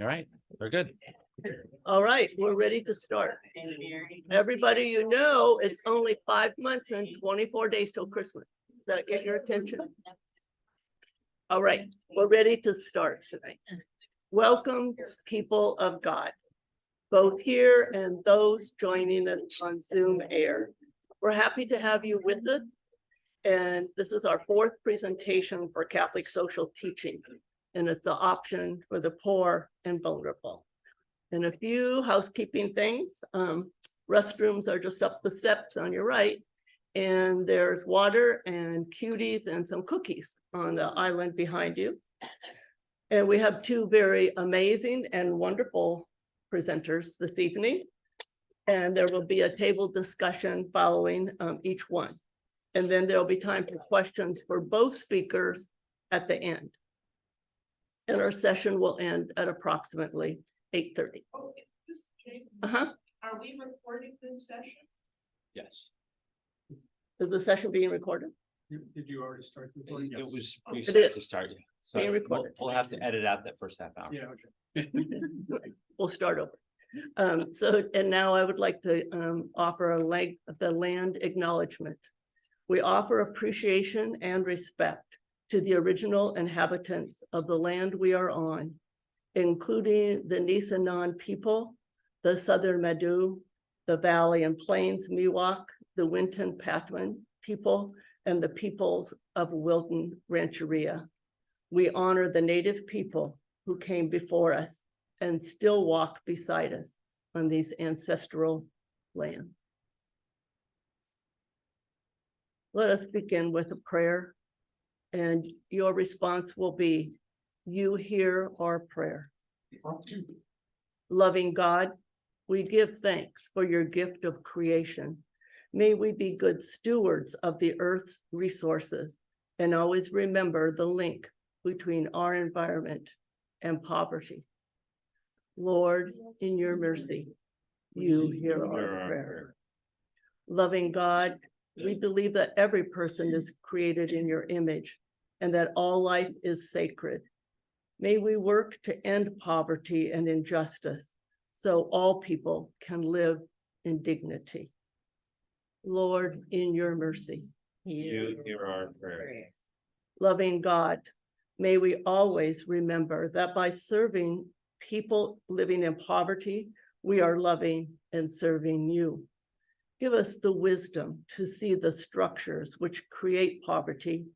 All right, we're good. All right, we're ready to start. Everybody, you know, it's only 5 months and 24 days till Christmas. Does that get your attention? All right, we're ready to start tonight. Welcome, people of God, both here and those joining us on Zoom Air. We're happy to have you with us. And this is our fourth presentation for Catholic social teaching. And it's an option for the poor and vulnerable. And a few housekeeping things. Restrooms are just up the steps on your right. And there's water and cuties and some cookies on the island behind you. And we have two very amazing and wonderful presenters this evening. And there will be a table discussion following each one. And then there'll be time for questions for both speakers at the end. And our session will end at approximately 8:30. Okay, just change. Uh-huh. Are we recording this session? Yes. Is the session being recorded? Did you already start recording? It was, we It set is. to start. So Being we'll, recorded. we'll have to edit out that first half hour. Yeah, okay. We'll start over. And now I would like to offer the land acknowledgement. We offer appreciation and respect to the original inhabitants of the land we are on, including the Nisenan people, the Southern Madu, the Valley and Plains Miwok, the Winton Patwin people, and the peoples of Wilton Rancheria. We honor the Native people who came before us and still walk beside us on these ancestral lands. Let us begin with a prayer, and your response will be, you hear our prayer. Loving God, we give thanks for your gift of creation. May we be good stewards of the earth's resources and always remember the link between our environment and poverty. Lord, in your mercy, you hear our prayer. Loving God, we believe that every person is created in your image and that all life is sacred. May we work to end poverty and injustice so all people can live in dignity. Lord, in your mercy, You hear our prayer. loving God, may we always remember that by serving people living in poverty, we are loving and serving you. Give us the wisdom to see the structures which create poverty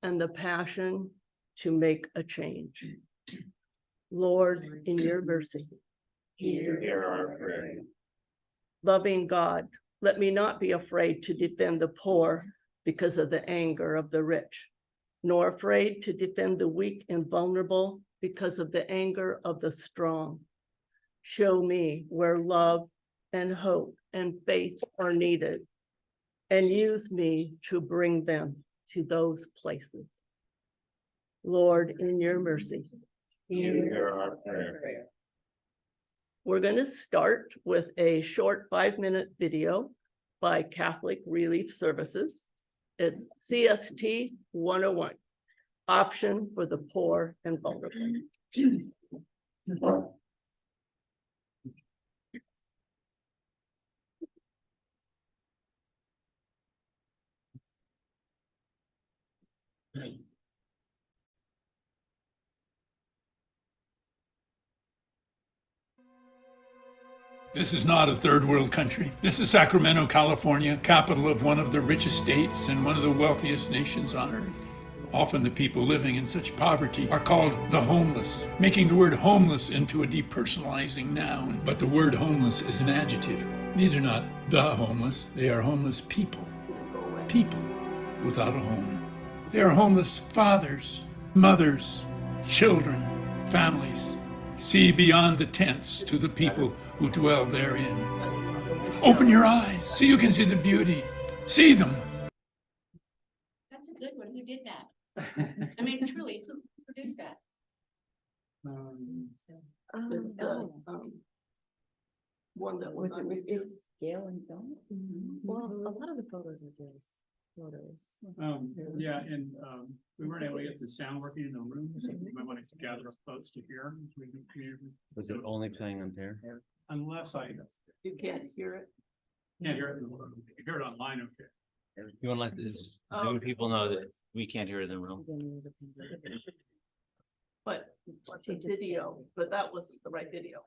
and the passion to make a change. Lord, in your mercy, You hear our prayer. loving God, let me not be afraid to defend the poor because of the anger of the rich, nor afraid to defend the weak and vulnerable because of the anger of the strong. Show me where love and hope and faith are needed, and use me to bring them to those places. Lord, in your mercy, You hear our prayer. we're going to start with a short 5-minute video by Catholic Relief Services. It's CST 101, option for the poor and vulnerable. This is not a third world country. This is Sacramento, California, capital of one of the richest states and one of the wealthiest nations on earth. Often the people living in such poverty are called the homeless, making the word homeless into a depersonalizing noun. But the word homeless is an adjective. These are not the homeless, they are homeless people. People without a home. They are homeless fathers, mothers, children, families. See beyond the tents to the people who dwell therein. Open your eyes so you can see the beauty. See them. That's a good one. Who did that? I mean, truly, who produced that? It's the one that was on YouTube. It's Gail and Dawn. Well, a lot of the photos are just. photos. Yeah, and we weren't able to get the sound working in the room, so we might want to gather up folks to hear. Was it only playing on there? Unless I You can't hear it. can't hear it in the room. You can hear it online, okay. You want to let this, Oh. people know that we can't hear it in the room. But the video, but that was the right video.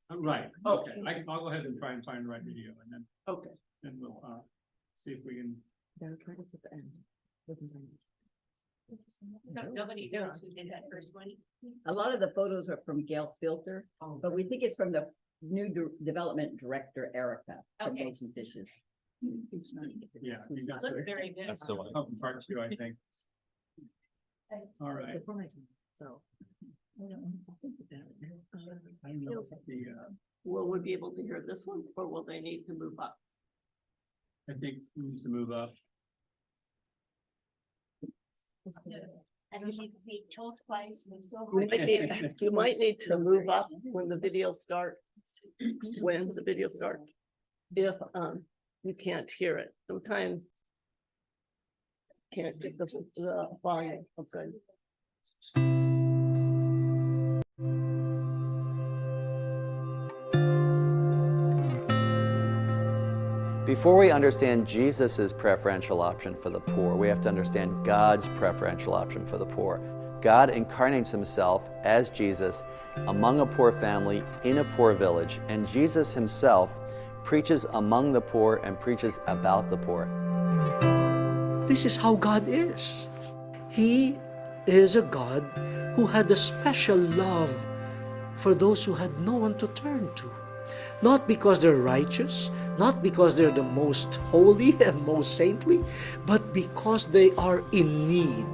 Right, Oh. okay, I'll go ahead and try and find the right video, and Okay. then we'll see if we can. It's at the end. Nobody knows who did that first one. A lot of the photos are from Gail Filter, but we think it's from the new development director, Erica, from Okay. Loaves and Fishes. Yeah. Who's not Looked here. very good. That's the one. Oh, part two, I think. All right. Before my time, so. I think about it. I don't know if the, Will we be able to hear this one or will they need to move up? I think we need to move up. And you need to be told twice and so. You might need to move up when the video starts. When the video starts. If you can't hear it, sometimes. Can't get the volume. Okay. Before we understand Jesus' preferential option for the poor, we have to understand God's preferential option for the poor. God incarnates himself as Jesus among a poor family in a poor village, and Jesus himself preaches among the poor and preaches about the poor. This is how God is. He is a God who had a special love for those who had no one to turn to. Not because they're righteous, not because they're the most holy and most saintly, but because they are in need.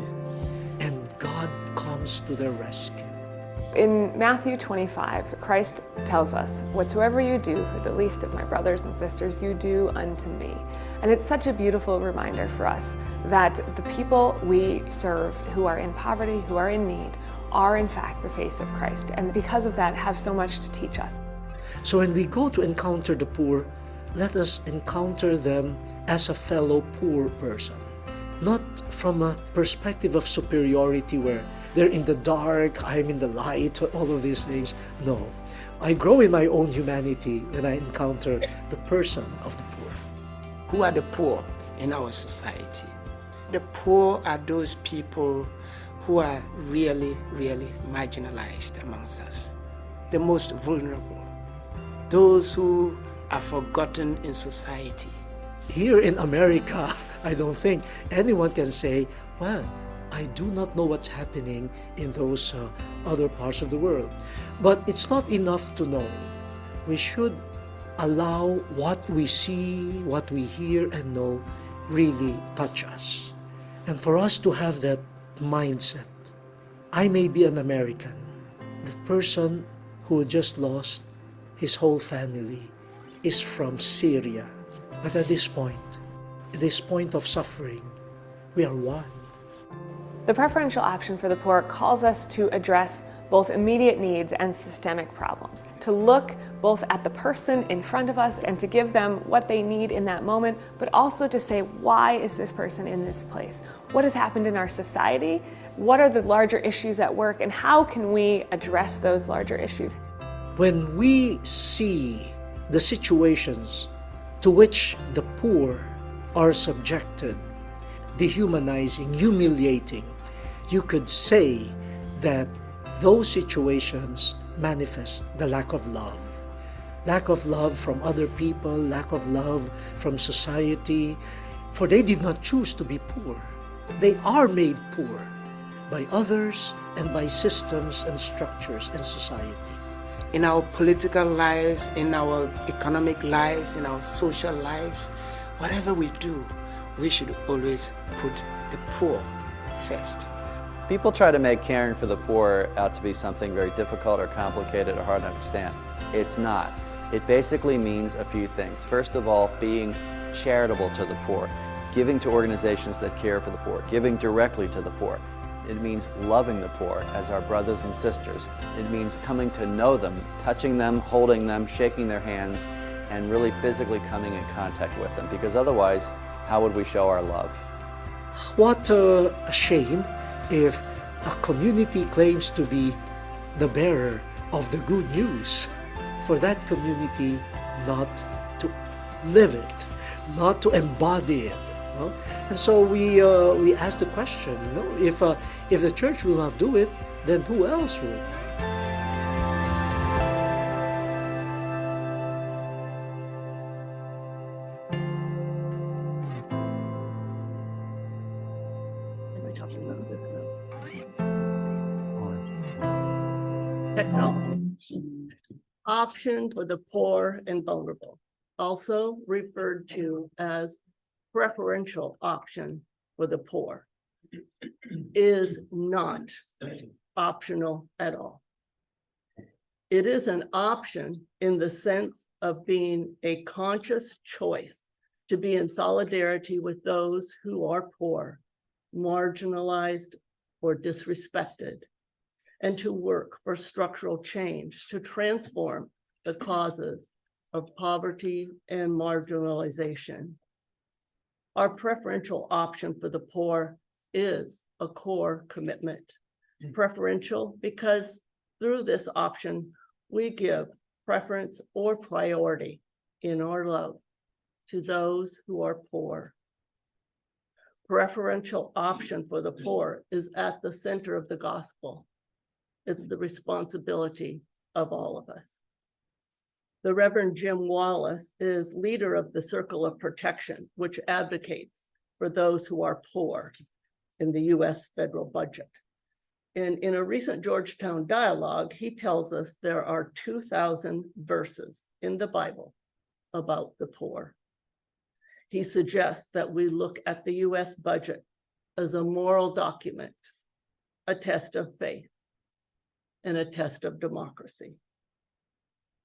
And God comes to their rescue. In Matthew 25, Christ tells us, "Whatsoever you do for the least of my brothers and sisters, you do unto me." And it's such a beautiful reminder for us that the people we serve who are in poverty, who are in need, are in fact the face of Christ. And because of that, have so much to teach us. So when we go to encounter the poor, let us encounter them as a fellow poor person. Not from a perspective of superiority where they're in the dark, I'm in the light, all of these things. No, I grow in my own humanity when I encounter the person of the poor. Who are the poor in our society? The poor are those people who are really, really marginalized amongst us. The most vulnerable. Those who are forgotten in society. Here in America, I don't think anyone can say, well, I do not know what's happening in those other parts of the world. But it's not enough to know. We should allow what we see, what we hear and know really touch us. And for us to have that mindset, I may be an American, the person who just lost his whole family is from Syria. But at this point of suffering, we are one. The preferential option for the poor calls us to address both immediate needs and systemic problems, to look both at the person in front of us and to give them what they need in that moment, but also to say, why is this person in this place? What has happened in our society? What are the larger issues at work, and how can we address those larger issues? When we see the situations to which the poor are subjected, dehumanizing, humiliating, you could say that those situations manifest the lack of love. Lack of love from other people, lack of love from society, for they did not choose to be poor. They are made poor by others and by systems and structures in society. In our political lives, in our economic lives, in our social lives, whatever we do, we should always put the poor first. People try to make caring for the poor out to be something very difficult or complicated or hard to understand. It's not. It basically means a few things. First of all, being charitable to the poor, giving to organizations that care for the poor, giving directly to the poor. It means loving the poor as our brothers and sisters. It means coming to know them, touching them, holding them, shaking their hands, and really physically coming in contact with them, because otherwise, how would we show our love? What a shame if a community claims to be the bearer of the good news, for that community not to live it, not to embody it. No? And so we ask the question, if the church will not do it, then who else will? Am I talking about this now? Technology. Option for the poor and vulnerable, also referred to as preferential option for the poor, is not optional at all. It is an option in the sense of being a conscious choice to be in solidarity with those who are poor, marginalized, or disrespected, and to work for structural change to transform the causes of poverty and marginalization. Our preferential option for the poor is a core commitment. Preferential because through this option, we give preference or priority in our love to those who are poor. Preferential option for the poor is at the center of the gospel. It's the responsibility of all of us. The Reverend Jim Wallace is leader of the Circle of Protection, which advocates for those who are poor in the US federal budget. And in a recent Georgetown dialogue, he tells us there are 2,000 verses in the Bible about the poor. He suggests that we look at the US budget as a moral document, a test of faith, and a test of democracy.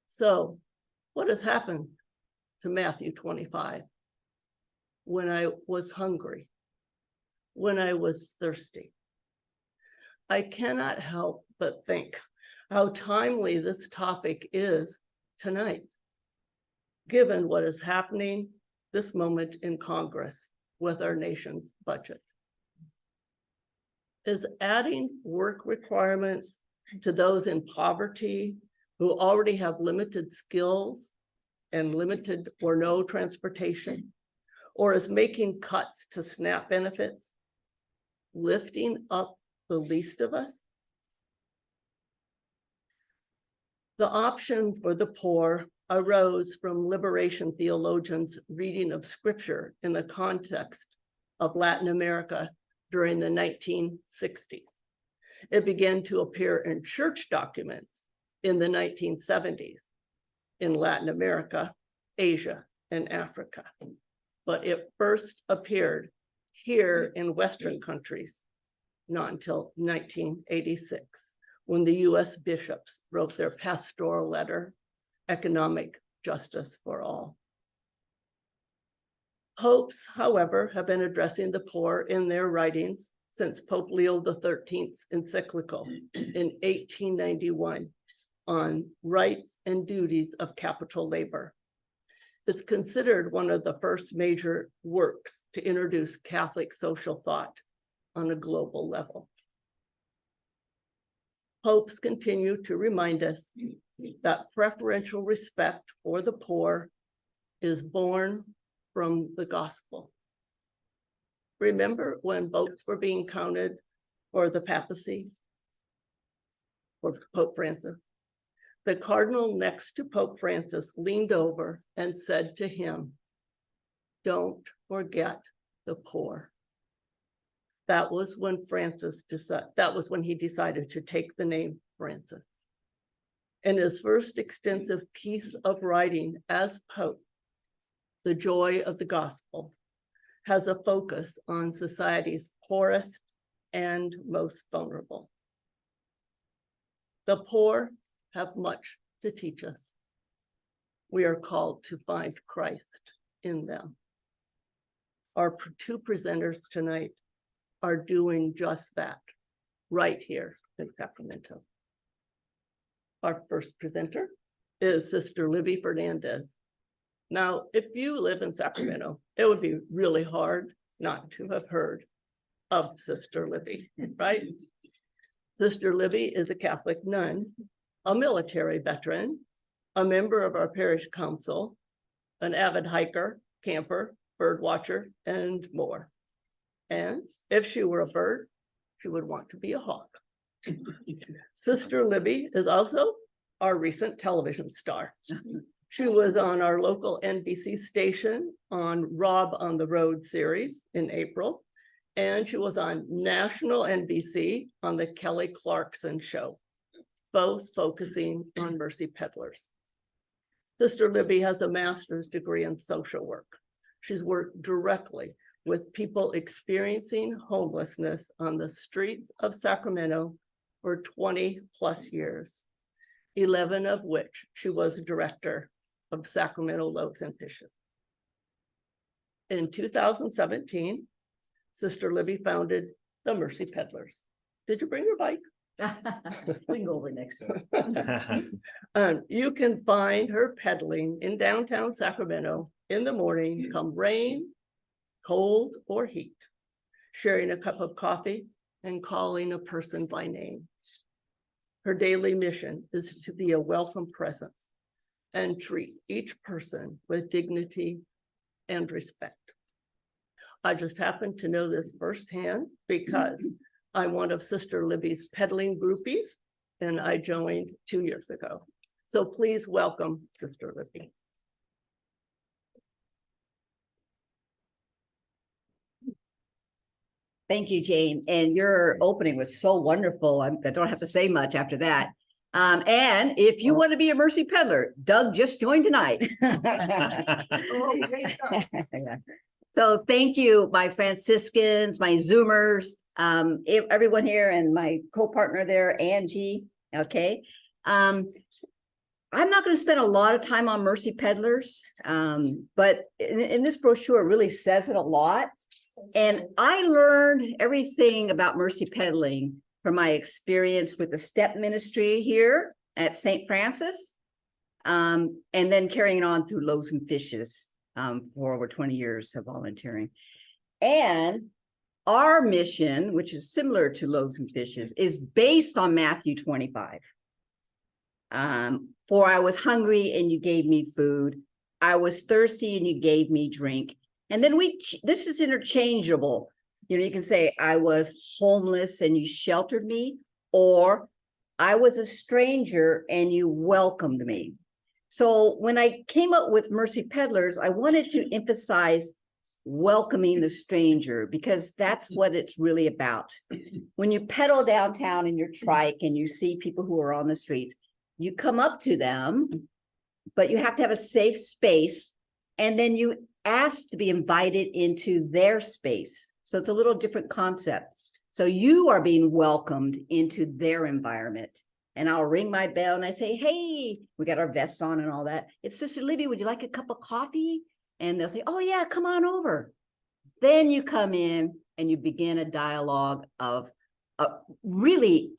So, what has happened to Matthew 25? When I was hungry, when I was thirsty. I cannot help but think how timely this topic is tonight, given what is happening this moment in Congress with our nation's budget. Is adding work requirements to those in poverty who already have limited skills and limited or no transportation, or is making cuts to SNAP benefits, lifting up the least of us? The option for the poor arose from liberation theologians' reading of scripture in the context of Latin America during the 1960s. It began to appear in church documents in the 1970s in Latin America, Asia, and Africa. But it first appeared here in Western countries not until 1986, when the US bishops wrote their pastoral letter, Economic Justice for All. Popes, however, have been addressing the poor in their writings since Pope Leo XIII's encyclical in 1891 on rights and duties of capital labor. It's considered one of the first major works to introduce Catholic social thought on a global level. Popes continue to remind us that preferential respect for the poor is born from the gospel. Remember when votes were being counted for the papacy, for Pope Francis? The cardinal next to Pope Francis leaned over and said to him, "Don't forget the poor." That was when he decided to take the name Francis. In his first extensive piece of writing as Pope, The Joy of the Gospel has a focus on society's poorest and most vulnerable. The poor have much to teach us. We are called to find Christ in them. Our two presenters tonight are doing just that right here in Sacramento. Our first presenter is Sister Libby Fernandez. Now, if you live in Sacramento, it would be really hard not to have heard of Sister Libby, right? Sister Libby is a Catholic nun, a military veteran, a member of our parish council, an avid hiker, camper, bird watcher, and more. And if she were a bird, she would want to be a hawk. Sister Libby is also our recent television star. She was on our local NBC station on Rob on the Road series in April, and she was on national NBC on the Kelly Clarkson Show, both focusing on mercy peddlers. Sister Libby has a master's degree in social work. She's worked directly with people experiencing homelessness on the streets of Sacramento for 20 plus years, 11 of which she was director of Sacramento Loaves and Fishes. In 2017, Sister Libby founded the Mercy Peddlers. Did you bring your bike? We can go over next door. You can find her peddling in downtown Sacramento in the morning, come rain, cold, or heat, sharing a cup of coffee and calling a person by name. Her daily mission is to be a welcome presence and treat each person with dignity and respect. I just happen to know this firsthand because I'm one of Sister Libby's peddling groupies, and I joined 2 years ago. So please welcome Sister Libby. Thank you, Jane. And your opening was so wonderful. I don't have to say much after that. And if you want to be a mercy peddler, Doug just joined tonight. So thank you, my Franciscans, my Zoomers, everyone here, and my co-partner there, Angie. Okay. I'm not going to spend a lot of time on mercy peddlers, but in this brochure, it really says it a lot. And I learned everything about mercy peddling from my experience with the step ministry here at St. Francis, and then carrying it on through Loaves and Fishes for over 20 years of volunteering. And our mission, which is similar to Loaves and Fishes, is based on Matthew 25. For I was hungry and you gave me food. I was thirsty and you gave me drink. And then this is interchangeable. You know, you can say I was homeless and you sheltered me, or I was a stranger and you welcomed me. So when I came up with Mercy Peddlers, I wanted to emphasize welcoming the stranger, because that's what it's really about. When you pedal downtown in your trike and you see people who are on the streets, you come up to them, but you have to have a safe space, and then you ask to be invited into their space. So it's a little different concept. So you are being welcomed into their environment. And I'll ring my bell and I say, hey, we got our vests on and all that. It's Sister Libby, would you like a cup of coffee? And they'll say, oh yeah, come on over. Then you come in and you begin a dialogue of really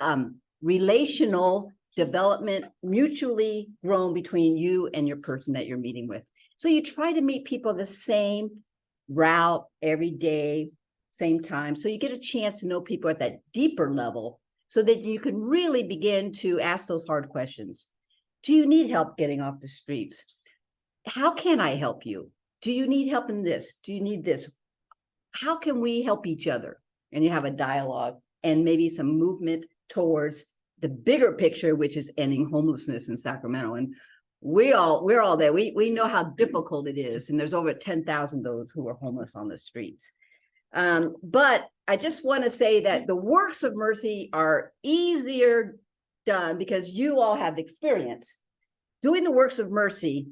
relational development, mutually grown between you and your person that you're meeting with. So you try to meet people the same route every day, same time. So you get a chance to know people at that deeper level so that you can really begin to ask those hard questions. Do you need help getting off the streets? How can I help you? Do you need help in this? Do you need this? How can we help each other? And you have a dialogue and maybe some movement towards the bigger picture, which is ending homelessness in Sacramento. And we're all there. We know how difficult it is. And there's over 10,000 those who are homeless on the streets. But I just want to say that the works of mercy are easier done because you all have the experience. Doing the works of mercy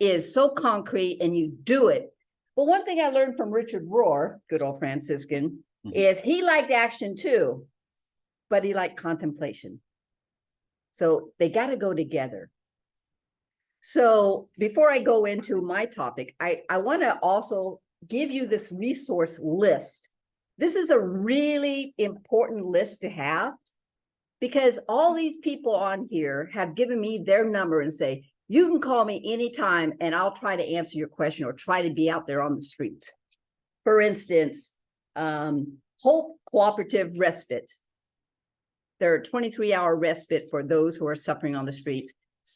is so concrete and you do it. But one thing I learned from Richard Rohr, good old Franciscan, is he liked action too, but he liked contemplation. So they got to go together. So before I go into my topic, I want to also give you this resource list. This is a really important list to have because all these people on here have given me their number and say, you can call me anytime and I'll try to answer your question or try to be out there on the streets. For instance, Hope Cooperative Respite. There are 23-hour respite for those who are suffering on the streets.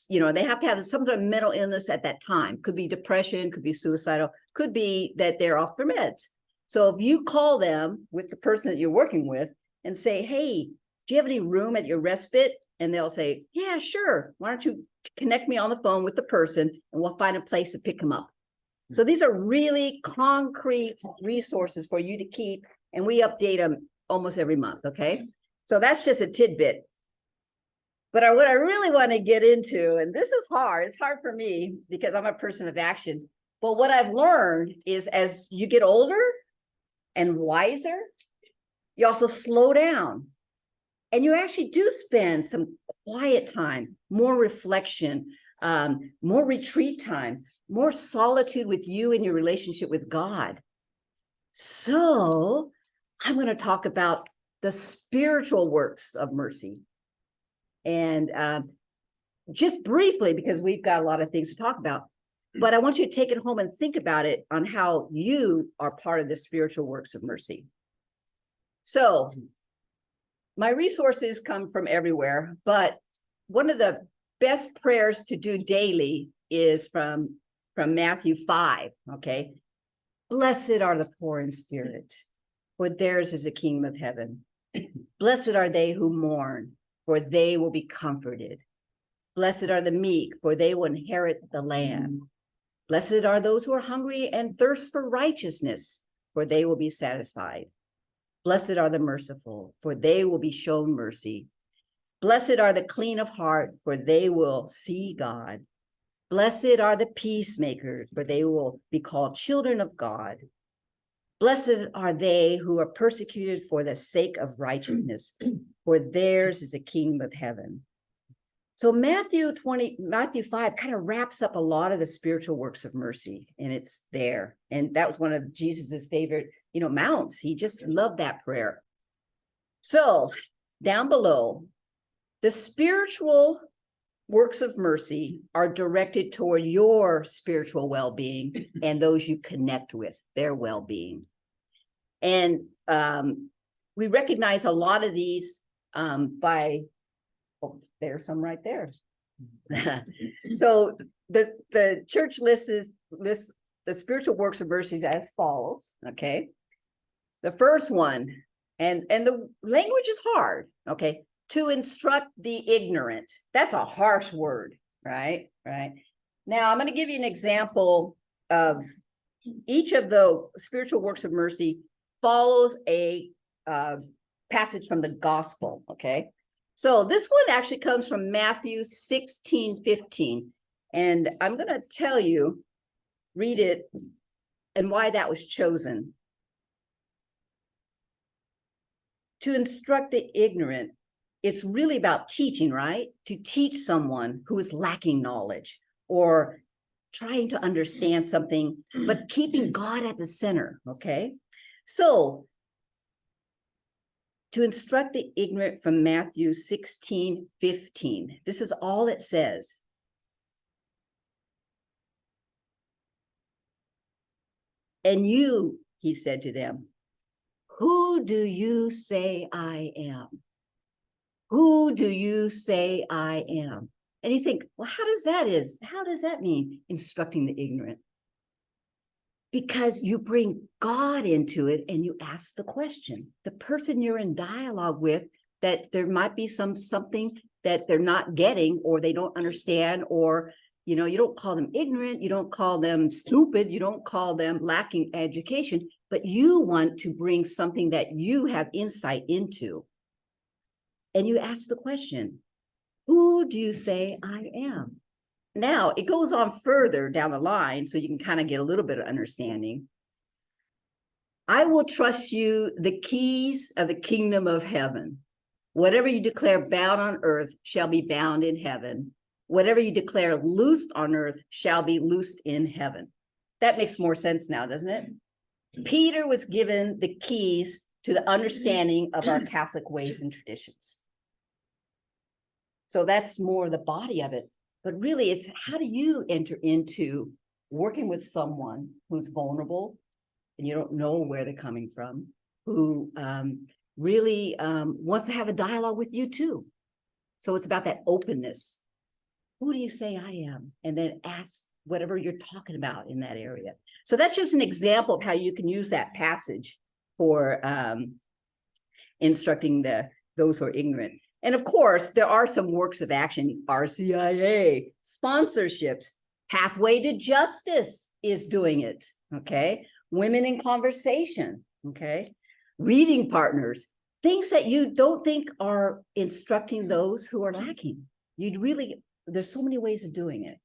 You know, they have to have some sort of mental illness at that time. Could be depression, could be suicidal, could be that they're off their meds. So if you call them with the person that you're working with and say, hey, do you have any room at your respite? And they'll say, yeah, sure. Why don't you connect me on the phone with the person and we'll find a place to pick them up. So these are really concrete resources for you to keep, and we update them almost every month, okay? So that's just a tidbit. But what I really want to get into, and this is hard, it's hard for me because I'm a person of action, but what I've learned is as you get older and wiser, you also slow down. And you actually do spend some quiet time, more reflection, more retreat time, more solitude with you and your relationship with God. So I'm going to talk about the spiritual works of mercy. And just briefly, because we've got a lot of things to talk about, but I want you to take it home and think about it on how you are part of the spiritual works of mercy. So my resources come from everywhere, but one of the best prayers to do daily is from Matthew 5, okay? Blessed are the poor in spirit, for theirs is the kingdom of heaven. Blessed are they who mourn, for they will be comforted. Blessed are the meek, for they will inherit the land. Blessed are those who are hungry and thirst for righteousness, for they will be satisfied. Blessed are the merciful, for they will be shown mercy. Blessed are the clean of heart, for they will see God. Blessed are the peacemakers, for they will be called children of God. Blessed are they who are persecuted for the sake of righteousness, for theirs is the kingdom of heaven. So Matthew 5 kind of wraps up a lot of the spiritual works of mercy, and it's there. And that was one of Jesus's favorite, mounts. He just loved that prayer. So down below, the spiritual works of mercy are directed toward your spiritual well-being and those you connect with, their well-being. And we recognize a lot of these by, there's some right there. So the church lists the spiritual works of mercy as follows, okay? The first one, and the language is hard, okay? To instruct the ignorant. That's a harsh word, right? Right. Now, I'm going to give you an example of each of the spiritual works of mercy follows a passage from the gospel, okay? So this one actually comes from Matthew 16:15. And I'm going to tell you, read it, and why that was chosen. To instruct the ignorant. It's really about teaching, right? To teach someone who is lacking knowledge or trying to understand something, but keeping God at the center, okay? So, to instruct the ignorant from Matthew 16:15. This is all it says. And you, he said to them, who do you say I am? Who do you say I am? And you think, well, how does that mean instructing the ignorant? Because you bring God into it and you ask the question. The person you're in dialogue with, that there might be something that they're not getting or they don't understand, or you don't call them ignorant, you don't call them stupid, you don't call them lacking education, but you want to bring something that you have insight into. And you ask the question, who do you say I am? Now, it goes on further down the line, so you can kind of get a little bit of understanding. I will trust you the keys of the kingdom of heaven. Whatever you declare bound on earth shall be bound in heaven. Whatever you declare loosed on earth shall be loosed in heaven. That makes more sense now, doesn't it? Peter was given the keys to the understanding of our Catholic ways and traditions. So that's more the body of it. But really, it's how do you enter into working with someone who's vulnerable and you don't know where they're coming from, who really wants to have a dialogue with you too. So it's about that openness. Who do you say I am? And then ask whatever you're talking about in that area. So that's just an example of how you can use that passage for instructing those who are ignorant. And of course, there are some works of action, RCIA, sponsorships, Pathway to Justice is doing it, okay? Women in Conversation, okay? Reading partners, things that you don't think are instructing those who are lacking. You'd really, there's so many ways of doing it.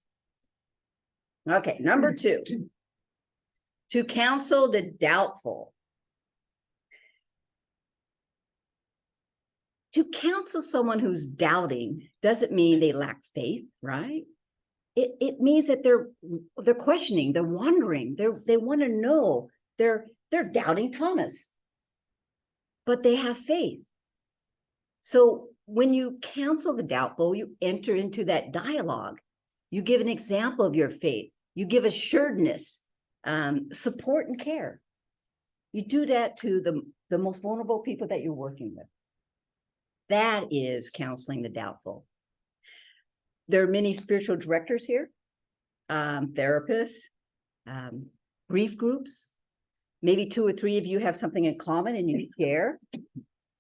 Okay, number 2, to counsel the doubtful. To counsel someone who's doubting doesn't mean they lack faith, right? It means that they're questioning, they're wondering, they want to know, they're doubting Thomas, but they have faith. So when you counsel the doubtful, you enter into that dialogue. You give an example of your faith. You give assuredness, support, and care. You do that to the most vulnerable people that you're working with. That is counseling the doubtful. There are many spiritual directors here, therapists, grief groups. Maybe 2 or 3 of you have something in common and you share,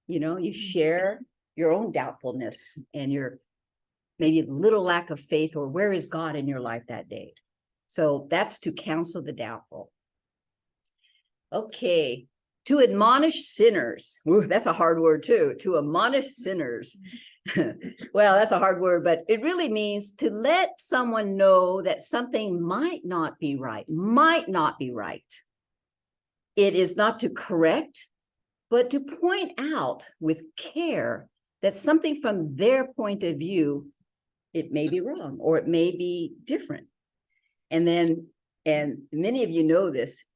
you share your own doubtfulness and your maybe little lack of faith, or where is God in your life that day? So that's to counsel the doubtful. Okay, to admonish sinners. Ooh, that's a hard word too, to admonish sinners. Well, that's a hard word, but it really means to let someone know that something might not be right. It is not to correct, but to point out with care that something from their point of view, it may be wrong or it may be different. And many of you know this,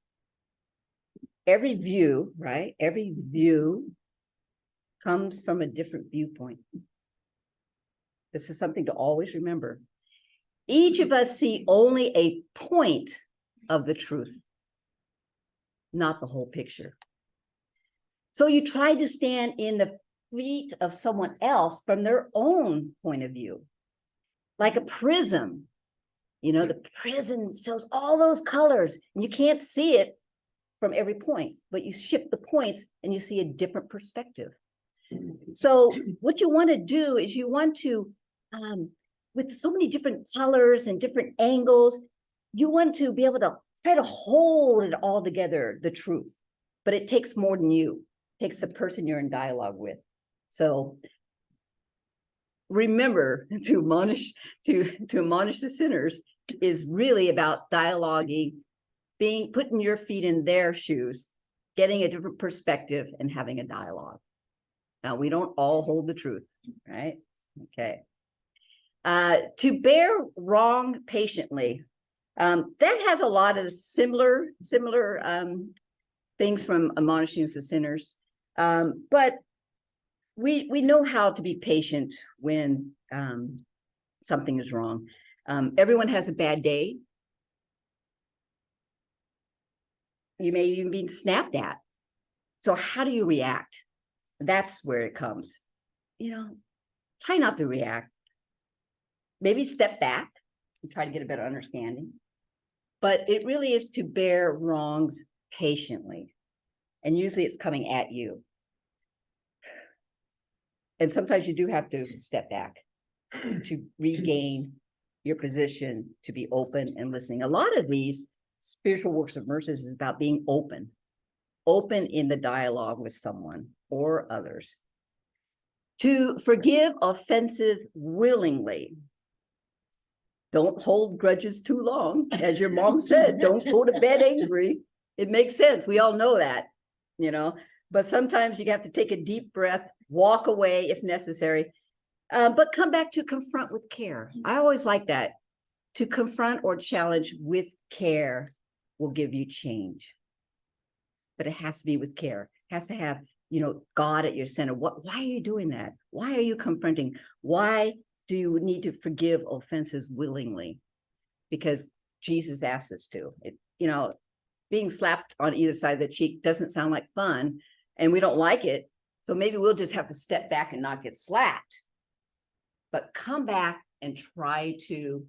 every view, right? Every view comes from a different viewpoint. This is something to always remember. Each of us see only a point of the truth, not the whole picture. So you try to stand in the feet of someone else from their own point of view. Like a prism, the prism shows all those colors and you can't see it from every point, but you shift the points and you see a different perspective. So what you want to do is you want to, with so many different colors and different angles, you want to be able to try to hold it all together, the truth, but it takes more than you. It takes the person you're in dialogue with. So remember to admonish the sinners is really about dialoguing, putting your feet in their shoes, getting a different perspective and having a dialogue. Now, we don't all hold the truth, right? Okay. To bear wrong patiently. That has a lot of similar things from admonishing the sinners. But we know how to be patient when something is wrong. Everyone has a bad day. You may even be snapped at. So how do you react? That's where it comes. Try not to react. Maybe step back and try to get a better understanding. But it really is to bear wrongs patiently. And usually it's coming at you. And sometimes you do have to step back to regain your position, to be open and listening. A lot of these spiritual works of mercy is about being open in the dialogue with someone or others. To forgive offensive willingly. Don't hold grudges too long. As your mom said, don't go to bed angry. It makes sense. We all know that, but sometimes you have to take a deep breath, walk away if necessary, but come back to confront with care. I always like that. To confront or challenge with care will give you change. But it has to be with care. It has to have, God at your center. Why are you doing that? Why are you confronting? Why do you need to forgive offenses willingly? Because Jesus asked us to. Being slapped on either side of the cheek doesn't sound like fun, and we don't like it. So maybe we'll just have to step back and not get slapped. But come back and try to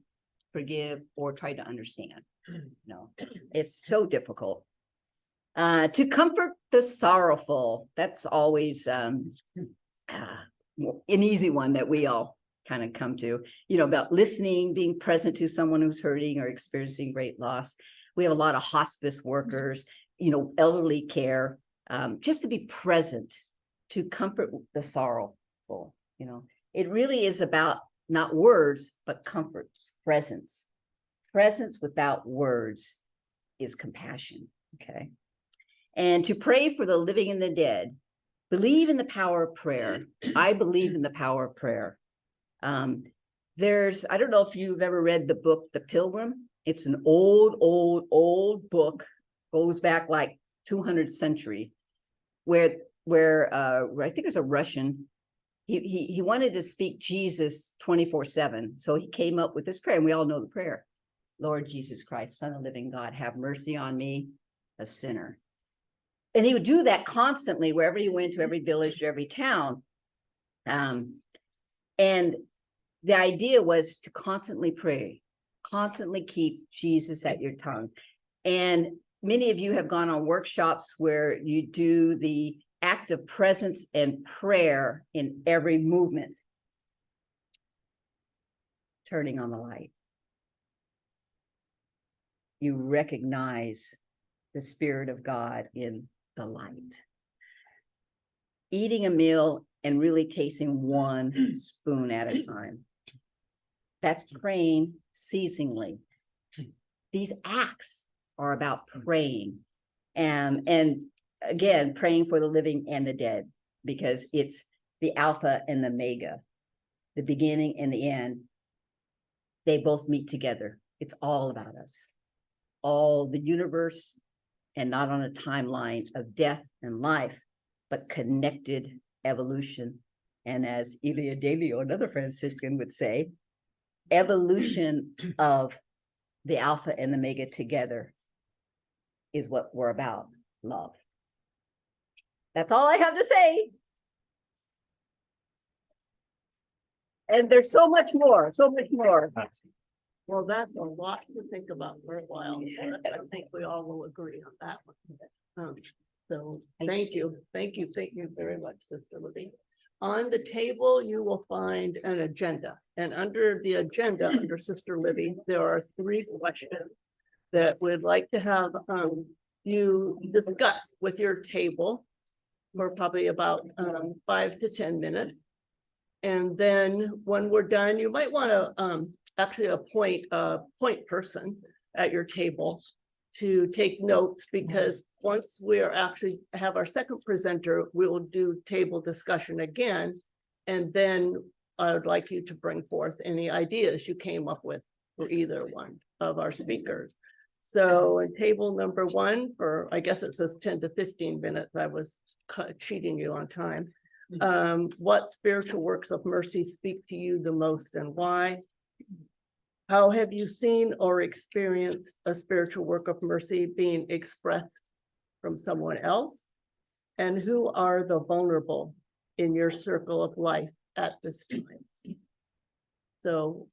forgive or try to understand. No, it's so difficult. To comfort the sorrowful, that's always an easy one that we all kind of come to, about listening, being present to someone who's hurting or experiencing great loss. We have a lot of hospice workers, elderly care, just to be present, to comfort the sorrowful. It really is about not words, but comfort, presence. Presence without words is compassion, okay? And to pray for the living and the dead. Believe in the power of prayer. I believe in the power of prayer. I don't know if you've ever read the book, The Pilgrim. It's an old book, goes back like 200th century, where I think there's a Russian, he wanted to speak Jesus 24/7. So he came up with this prayer, and we all know the prayer. Lord Jesus Christ, Son of living God, have mercy on me, a sinner. And he would do that constantly wherever he went, to every village, to every town. And the idea was to constantly pray, constantly keep Jesus at your tongue. And many of you have gone on workshops where you do the act of presence and prayer in every movement. Turning on the light. You recognize the Spirit of God in the light. Eating a meal and really tasting one spoon at a time. That's praying ceasingly. These acts are about praying. And again, praying for the living and the dead, because it's the Alpha and the Omega, the beginning and the end. They both meet together. It's all about us. All the universe, and not on a timeline of death and life, but connected evolution. And as Ilia Delio, another Franciscan, would say, evolution of the Alpha and the Omega together is what we're about, love. That's all I have to say. And there's so much more, so much more. Well, that's a lot to think about for a while. I think we all will agree on that one. So thank you very much, Sister Libby. On the table, you will find an agenda, and under the agenda, under Sister Libby, there are 3 questions that we'd like to have you discuss with your table for probably about 5 to 10 minutes. And then when we're done, you might want to actually appoint a point person at your table to take notes, because once we're actually have our second presenter, we will do table discussion again. And then I would like you to bring forth any ideas you came up with for either one of our speakers. So in table number 1, for, I guess it says 10 to 15 minutes, I was cheating you on time. What spiritual works of mercy speak to you the most, and why? How have you seen or experienced a spiritual work of mercy being expressed from someone else? And who are the vulnerable in your circle of life at this time? So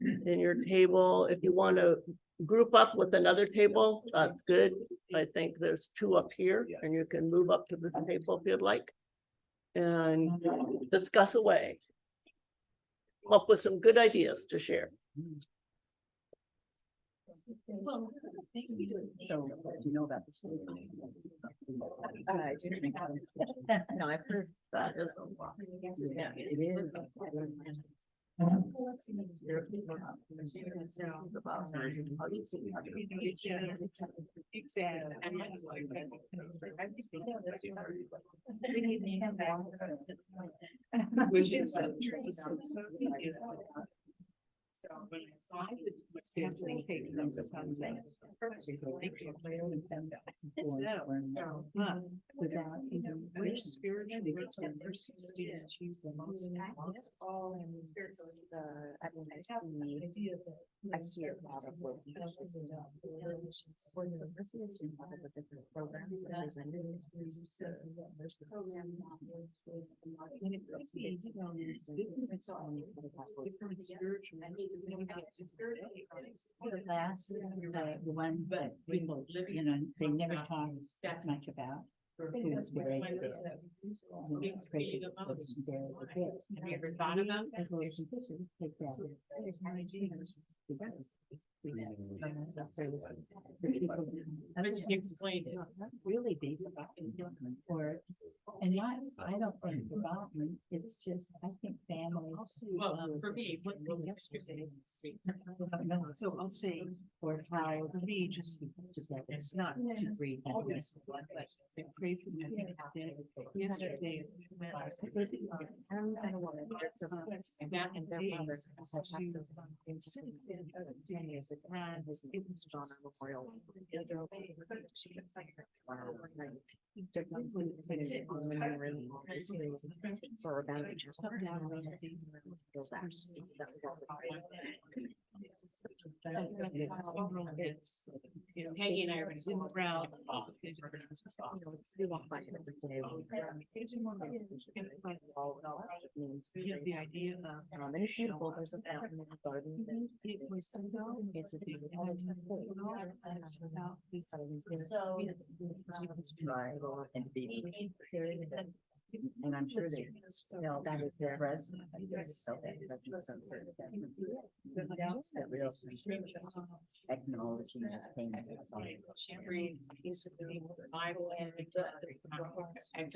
in your table, if you want to group up with another table, that's good. I think there's 2 up here, and you can move up to this table if you'd like. And discuss away. Come up with some good ideas to share. So, do you know about this one? No, I've heard that is a lot. Yeah, it is. Which spiritual works of mercy speaks to you the most? I see a lot of work. Programs that is under the last, the one that people, you know, they never talk that much about. It's very good. It's great. Have you ever thought about that? Loaves and Fishes, take that. Really deep about or and not I don't think development, it's just I think families. Well, for me, what yesterday. So I'll say or how for me just it's not to breathe but to pray for me. Yesterday it's, you know, Peggy and I are going to zoom around. You know, the idea of and it's beautiful. There's a fountain in the garden. It was and I'm sure they know that is their resident. So that real technology thing. Bible and and they have a place. And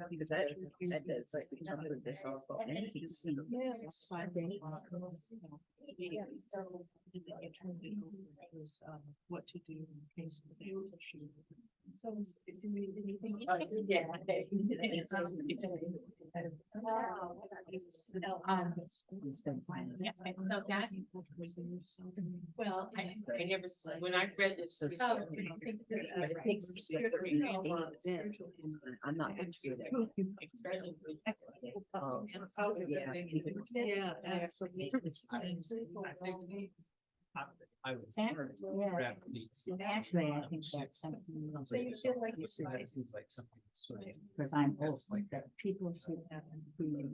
because that does like this also. What to do in case of the issue. So, well, I never, when I read this. I'm not interested. Yeah, absolutely. I was. Actually, I think that's something. So you feel like you That seems like something. Because I'm old, that people should have. We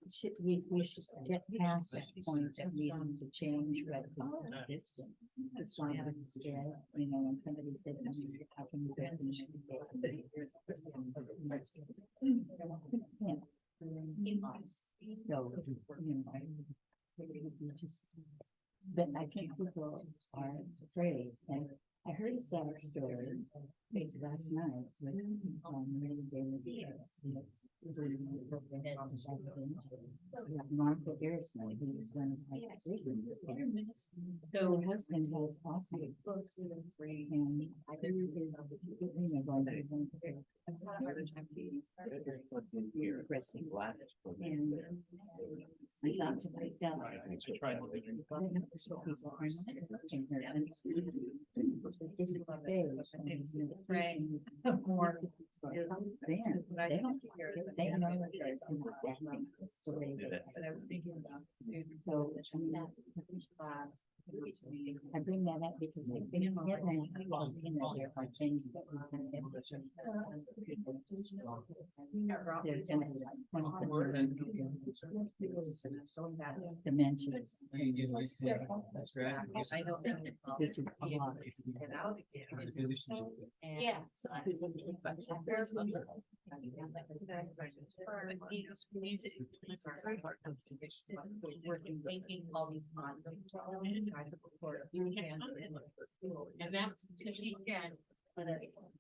should get past that point that we need to change. That's why I'm scared, you know, when somebody said, how can you do but I think people are afraid, and I heard a sad story last night Martha Garrison, who was one of my favorites. So her husband has also books and I think I thought to myself, this is a phase, more they don't care. They know what they're doing. So I bring that up because I think there are things that we can there's going to be dimensions. I don't think which is a lot. Yeah. Working, thinking all these and that's what she said.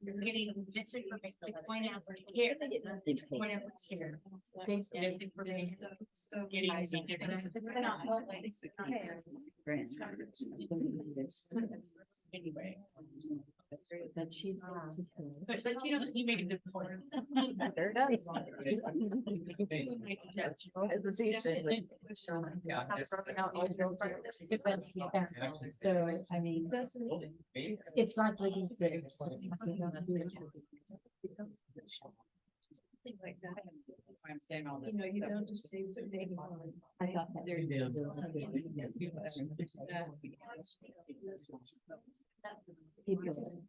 You're getting this information to point out here. Point out here. This information. So getting anyway. But she's just. But you know, you made a good point. There it is. So, I mean, it's not like you said. Like that. I'm saying all this. You know, you don't just say. I thought that. There's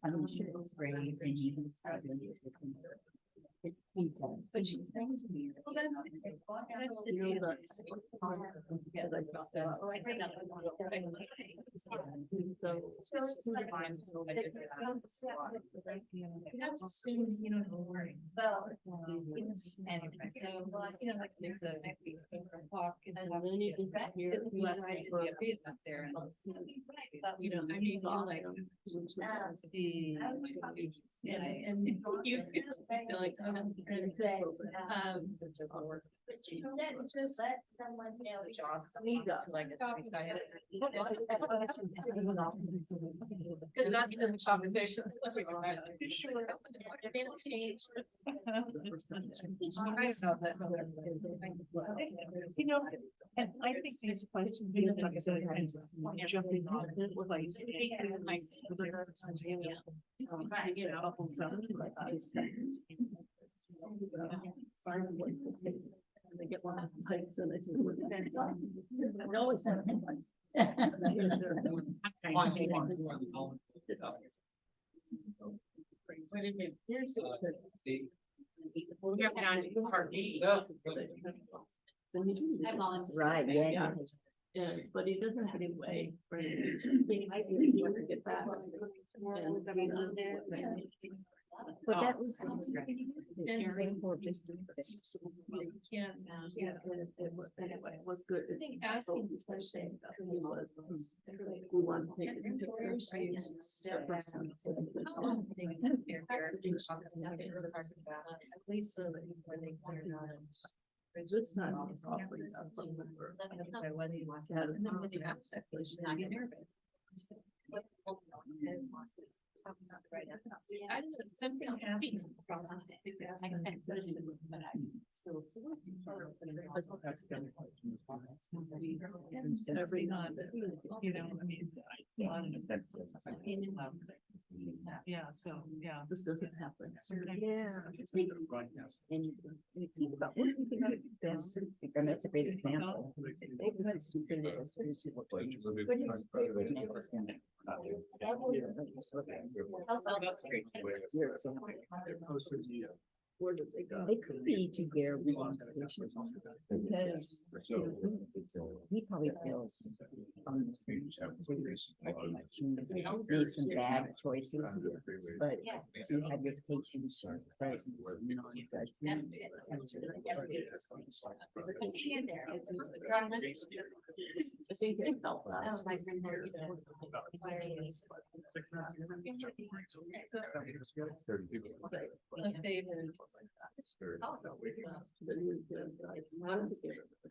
I'm sure it's brave and you can start doing it. He does. But she brings me. Well, that's the You know, deal. because I talked about- Oh, I think that's So, it's really just like mine. You have to assume, you know, don't worry. Well. And so, you know, like there's a walk and then you can back here. Left right to be a bit up there. You know, I mean, you're like. Yeah, and you feel like. Just. Because that's in the conversation. Sure. You know, and I think these questions. Jumping on it was like. You know. They get one of the pipes and they say, "Look at that." They always have pipes. We have down to part B. Right, yeah. And, but he doesn't have any way for him to get back. But that was. Anyway, it was good. I think asking this question. We want to take pictures. At least so that when they clear it out. This time I was offering up some number. Whether you want that or not, when you ask that question, I get nervous. I just something happy to process it because I can't put it in this, but I still. Every night, you know, I mean. Yeah, so, yeah. This doesn't happen. Yeah. And you think about what do you think of this? And that's a great example. They put something that was Where did they go? They could be to bear relocation because he probably feels made some bad choices, but to have your patience presence. I think it helped out.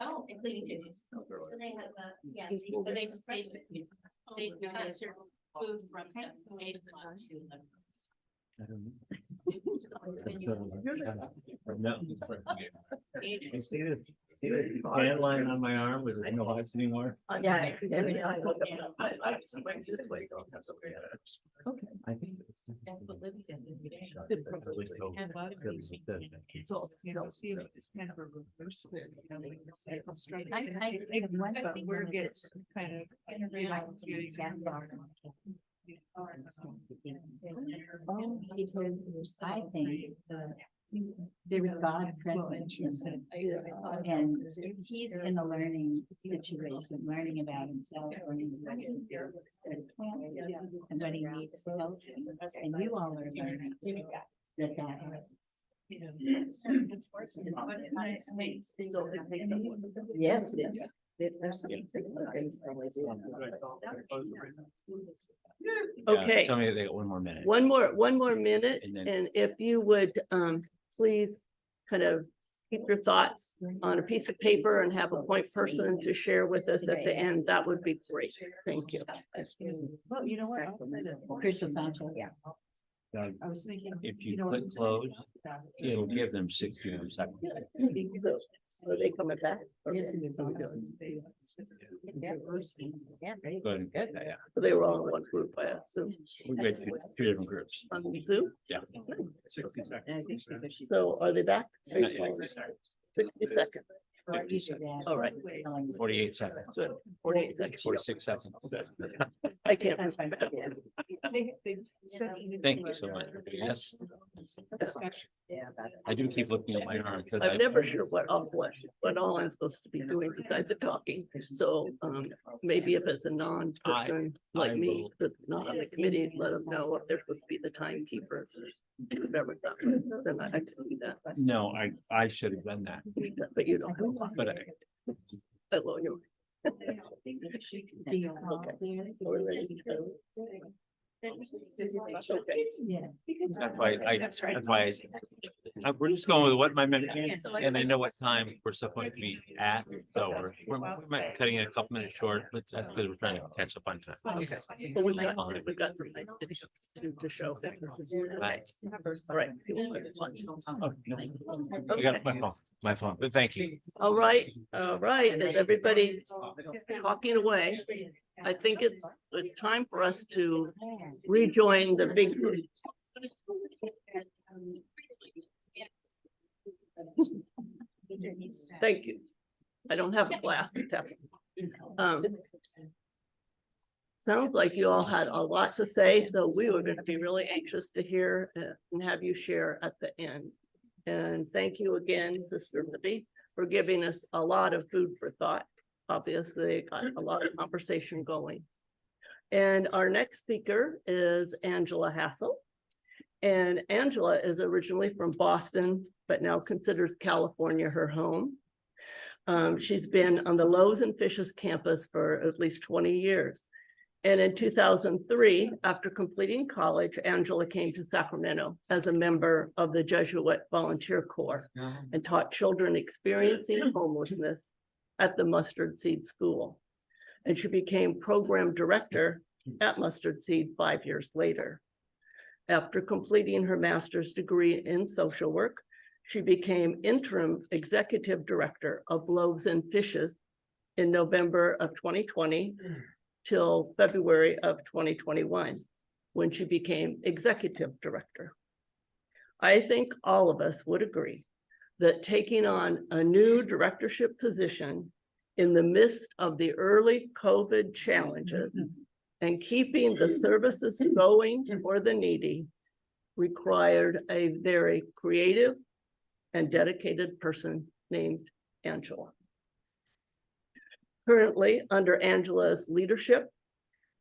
Oh, and cleaning tables. So they have, yeah, but they just paid. They serve food from 8 o'clock to 11. See the tan line on my arm with no lights anymore? Yeah. I look up, I just went this way. Okay. I think. That's what Libby did every day. And So, you know, see, it's kind of a reverse spin. You know, they just say, "Let's try to get it." I think we're getting kind of. I think there was God present and he's in a learning situation, learning about himself, learning about and what he needs to help. And you all are learning that happens. So it takes up one. Yes, there's something. Okay. Tell me they got one more minute. One more minute, And then- and if you would, please kind of keep your thoughts on a piece of paper and have a point person to share with us at the end, that would be great. Thank you. Well, you know what? Chris is on, yeah. I was thinking. If you click close, it'll give them 60 seconds. Are they coming back? But They were all in one group, I assume, we got two different groups. on Zoom. Yeah. 60 seconds. So are they back? Not yet. 60 seconds. All right. 48 seconds. Good. 48 seconds. 46 seconds. I can't. Thank you so much. Yes, I do keep looking at my arm. 'cause I'm never sure what all I'm supposed to be doing besides the talking. So maybe if it's a non-person like me, will- that's not on the committee, let us know if they're supposed to be the timekeepers. Then I can do that. No, I should have done that, But you don't. but I love you. We're ready to go. Okay. Yeah. that's why we're just going with what my men, and I know what time we're supposed to be at, so we might be cutting it a couple minutes short, but that's because we're trying to catch up on time. Okay. Well, we've got some nice videos to show. Okay. All right. People want to watch. Oh, no. I got my phone, but thank you. All right, is everybody talking away? I think it's time for us to rejoin the big group. Thank you. I don't have a glass. Sounds like you all had a lot to say, so we were going to be really anxious to hear and have you share at the end. And thank you again, Sister Libby, for giving us a lot of food for thought. Obviously, got a lot of conversation going. And our next speaker is Angela Hassell. And Angela is originally from Boston, but now considers California her home. She's been on the Loaves and Fishes campus for at least 20 years. And in 2003, after completing college, Angela came to Sacramento as a member of the Jesuit Volunteer Corps and taught children experiencing homelessness at the Mustard Seed School. And she became program director at Mustard Seed 5 years later. After completing her master's degree in social work, she became interim executive director of Loaves and Fishes in November of 2020 till February of 2021, when she became executive director. I think all of us would agree that taking on a new directorship position in the midst of the early COVID challenges and keeping the services going for the needy required a very creative and dedicated person named Angela. Currently, under Angela's leadership,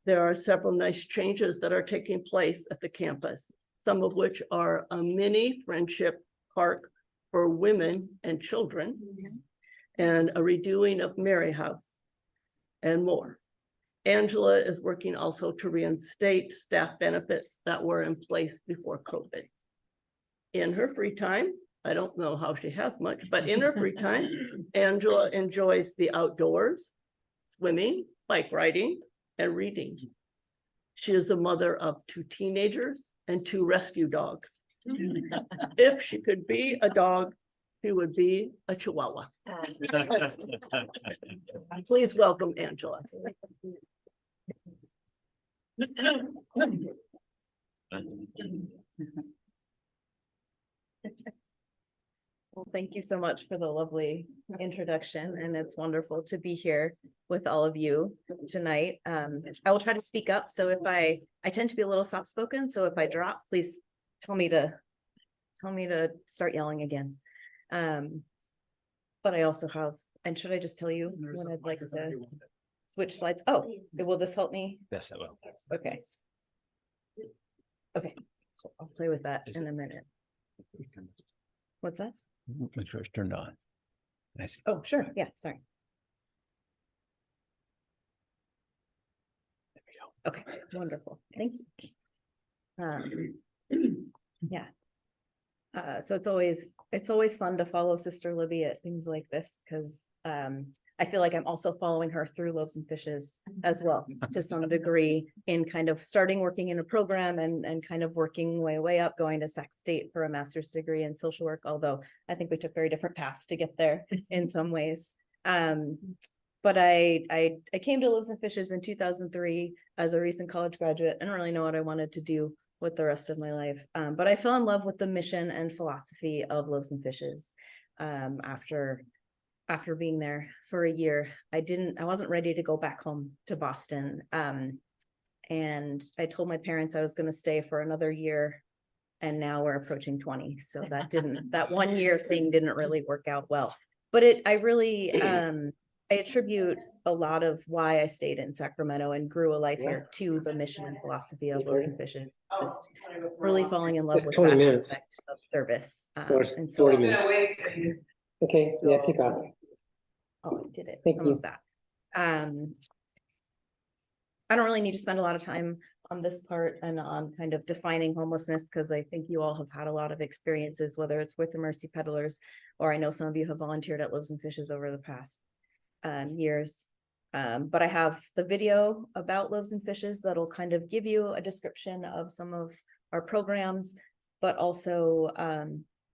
there are several nice changes that are taking place at the campus, some of which are a mini friendship park for women and children, and a redoing of Mary House, and more. Angela is working also to reinstate staff benefits that were in place before COVID. In her free time, I don't know how she has much, but in her free time, Angela enjoys the outdoors, swimming, bike riding, and reading. She is the mother of 2 teenagers and 2 rescue dogs. If she could be a dog, she would be a Chihuahua. Please welcome Angela. Well, thank you so much for the lovely introduction, and it's wonderful to be here with all of you tonight. I will try to speak up, so if I tend to be a little soft-spoken, so if I drop, please tell me to start yelling again. But I also have, and should I just tell you when I'd like to switch slides? Oh, will this help me? Yes, I will. Okay. Okay, so I'll play with that in a minute. What's that? Make sure it's turned on. I see. Oh, sure, yeah, sorry. There we go. Okay, wonderful, thank you. Yeah. So it's always fun to follow Sister Libby at things like this, because I feel like I'm also following her through Loaves and Fishes as well, to some degree, in kind of starting working in a program and kind of working way up, going to Sac State for a master's degree in social work, although I think we took very different paths to get there in some ways. But I came to Loaves and Fishes in 2003 as a recent college graduate. I don't really know what I wanted to do with the rest of my life. But I fell in love with the mission and philosophy of Loaves and Fishes. After being there for a year, I wasn't ready to go back home to Boston. And I told my parents I was going to stay for another year, and now we're approaching 20. So that 1 year thing didn't really work out well. But I attribute a lot of why I stayed in Sacramento and grew a life here to the mission and philosophy of Loaves and Fishes. Just really falling in love with that aspect of service. And so 40 minutes. Okay, yeah, take off. Oh, I did it. Thank Some you. of that. I don't really need to spend a lot of time on this part and on kind of defining homelessness, because I think you all have had a lot of experiences, whether it's with the Mercy Peddlers, or I know some of you have volunteered at Loaves and Fishes over the past years. But I have the video about Loaves and Fishes that'll kind of give you a description of some of our programs, but also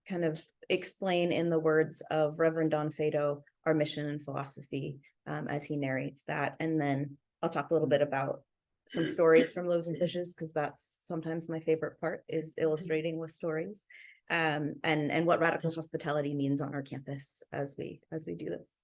kind of explain in the words of Reverend Don Fado our mission and philosophy as he narrates that. And then I'll talk a little bit about some stories from Loaves and Fishes, because that's sometimes my favorite part, is illustrating with stories, and what radical hospitality means on our campus as we do this.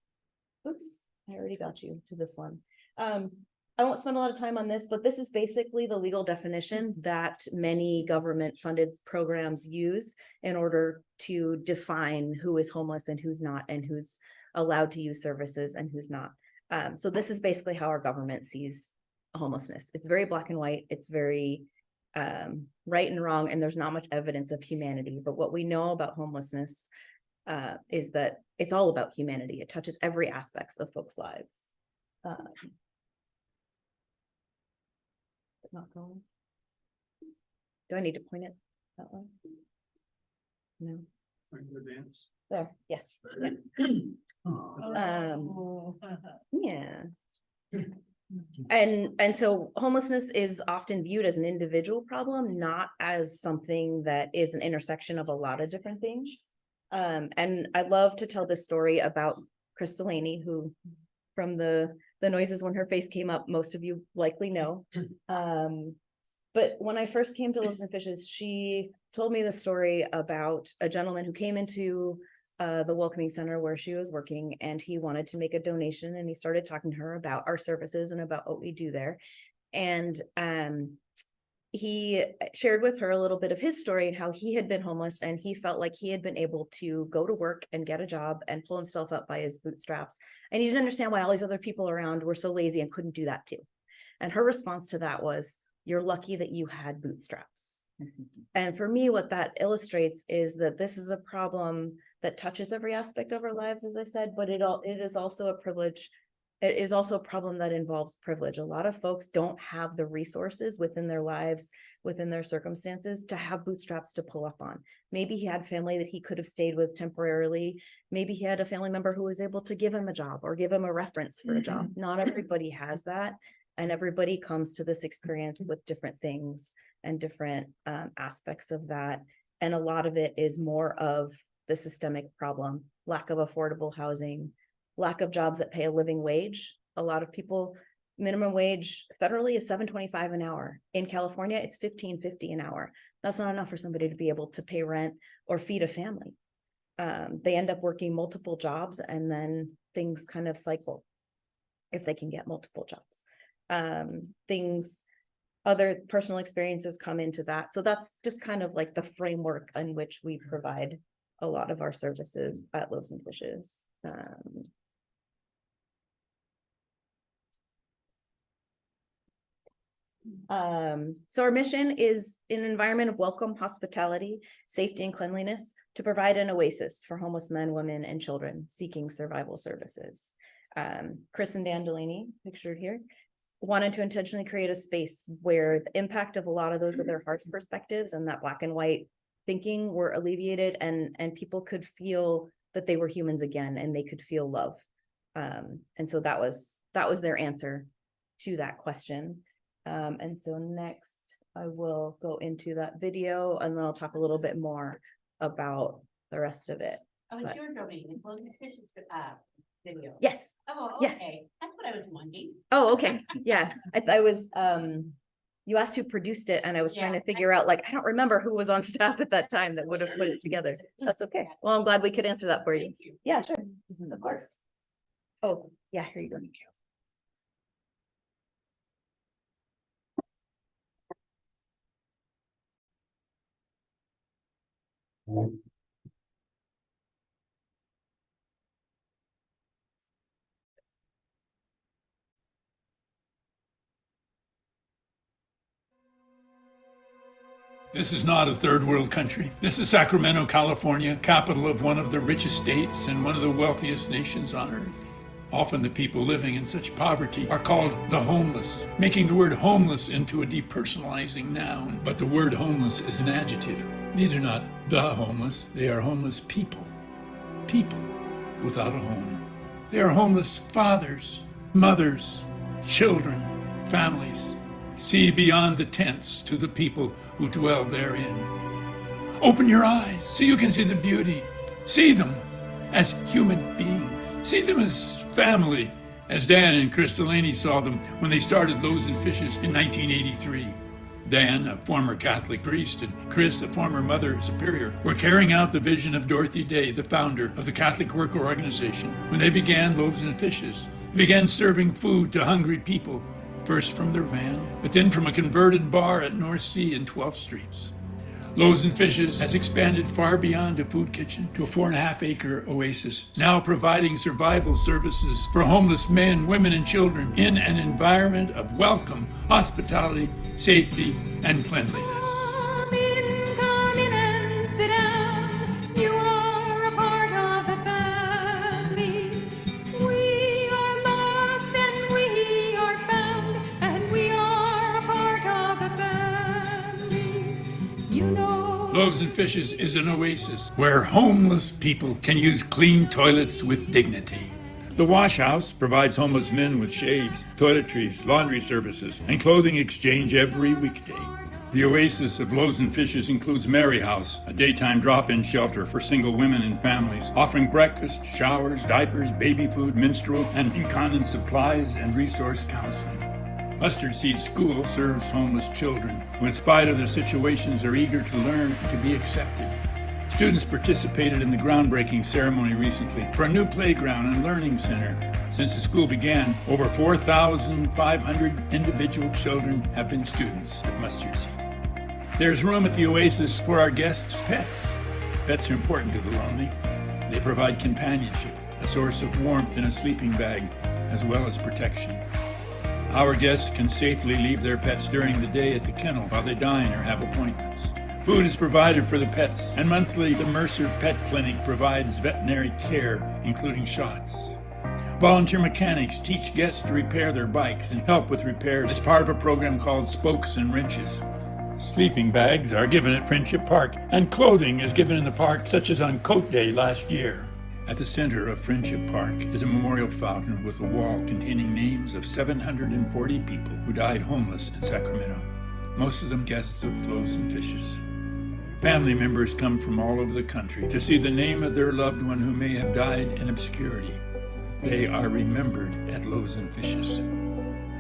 Oops, I already got you to this one. I won't spend a lot of time on this, but this is basically the legal definition that many government funded programs use in order to define who is homeless and who's not, and who's allowed to use services and who's not. So this is basically how our government sees homelessness. It's very black and white. It's very right and wrong, and there's not much evidence of humanity. But what we know about homelessness is that it's all about humanity. It touches every aspect of folks' lives. Not going. Do I need to point it that way? No. Advance. There, yes. Yeah. And so homelessness is often viewed as an individual problem, not as something that is an intersection of a lot of different things. And I love to tell this story about Crystal Laney, who from the noises when her face came up, most of you likely know. But when I first came to Loaves and Fishes, she told me the story about a gentleman who came into the welcoming center where she was working, and he wanted to make a donation, and he started talking to her about our services and about what we do there. And he shared with her a little bit of his story and how he had been homeless, and he felt like he had been able to go to work and get a job and pull himself up by his bootstraps. And he didn't understand why all these other people around were so lazy and couldn't do that too. And her response to that was, "You're lucky that you had bootstraps." And for me, what that illustrates is that this is a problem that touches every aspect of our lives, as I said, but it is also a privilege. It is also a problem that involves privilege. A lot of folks don't have the resources within their lives, within their circumstances, to have bootstraps to pull up on. Maybe he had family that he could have stayed with temporarily. Maybe he had a family member who was able to give him a job or give him a reference for a job. Not everybody has that. And everybody comes to this experience with different things and different aspects of that. And a lot of it is more of the systemic problem: lack of affordable housing, lack of jobs that pay a living wage. A lot of people, minimum wage federally is $7.25 an hour. In California, it's $15.50 an hour. That's not enough for somebody to be able to pay rent or feed a family. They end up working multiple jobs, and then things kind of cycle if they can get multiple jobs. Other personal experiences come into that. So that's just kind of like the framework in which we provide a lot of our services at Loaves and Fishes. So our mission is an environment of welcome, hospitality, safety, and cleanliness to provide an oasis for homeless men, women, and children seeking survival services. Chris and Dan Delaney, pictured here, wanted to intentionally create a space where the impact of a lot of those other harsh perspectives and that black and white thinking were alleviated, and people could feel that they were humans again, and they could feel love. And so that was their answer to that question. And so next I will go into that video, and then I'll talk a little bit more about the rest of it. Oh, But- it's your domain, Loaves and Fishes, video. Yes. Oh, Yes. okay, that's what I was wondering. Oh, okay. Yeah, I was, you asked who produced it, and I was trying to figure out, like, I don't remember who was on staff at that time that would have put it together. That's okay. Well, I'm glad we could answer that for you. Yeah, sure. Of course. Oh, yeah, here you go. This is not a third world country. This is Sacramento, California, capital of one of the richest states and one of the wealthiest nations on earth. Often the people living in such poverty are called the homeless, making the word homeless into a depersonalizing noun. But the word homeless is an adjective. These are not the homeless, they are homeless people. People without a home. They are homeless fathers, mothers, children, families. See beyond the tents to the people who dwell therein. Open your eyes so you can see the beauty. See them as human beings. See them as family, as Dan and Chris Delaney saw them when they started Loaves and Fishes in 1983. Dan, a former Catholic priest, and Chris, a former Mother Superior, were carrying out the vision of Dorothy Day, the founder of the Catholic Worker Organization, when they began Loaves and Fishes. They began serving food to hungry people, first from their van, but then from a converted bar at North Sea and 12th Streets. Loaves and Fishes has expanded far beyond a food kitchen to a 4.5-acre oasis, now providing survival services for homeless men, women, and children in an environment of welcome, hospitality, safety, and cleanliness. Come in and sit down. You are a part of the family. We are lost and we are found, and we are a part of the family. You know. Loaves and Fishes is an oasis where homeless people can use clean toilets with dignity. The Wash House provides homeless men with shaves, toiletries, laundry services, and clothing exchange every weekday. The oasis of Loaves and Fishes includes Mary House, a daytime drop-in shelter for single women and families, offering breakfast, showers, diapers, baby food, menstrual, and incontinence supplies and resource counseling. Mustard Seed School serves homeless children who, in spite of their situations, are eager to learn and to be accepted. Students participated in the groundbreaking ceremony recently for a new playground and learning center. Since the school began, over 4,500 individual children have been students at Mustard Seed. There's room at the Oasis for our guests' pets. Pets are important to the lonely. They provide companionship, a source of warmth in a sleeping bag, as well as protection. Our guests can safely leave their pets during the day at the kennel while they dine or have appointments. Food is provided for the pets, and monthly the Mercer Pet Clinic provides veterinary care, including shots. Volunteer mechanics teach guests to repair their bikes and help with repairs as part of a program called Spokes and Wrenches. Sleeping bags are given at Friendship Park, and clothing is given in the park, such as on Coat Day last year. At the center of Friendship Park is a memorial fountain with a wall containing names of 740 people who died homeless in Sacramento, most of them guests of Loaves and Fishes. Family members come from all over the country to see the name of their loved one who may have died in obscurity. They are remembered at Loaves and Fishes.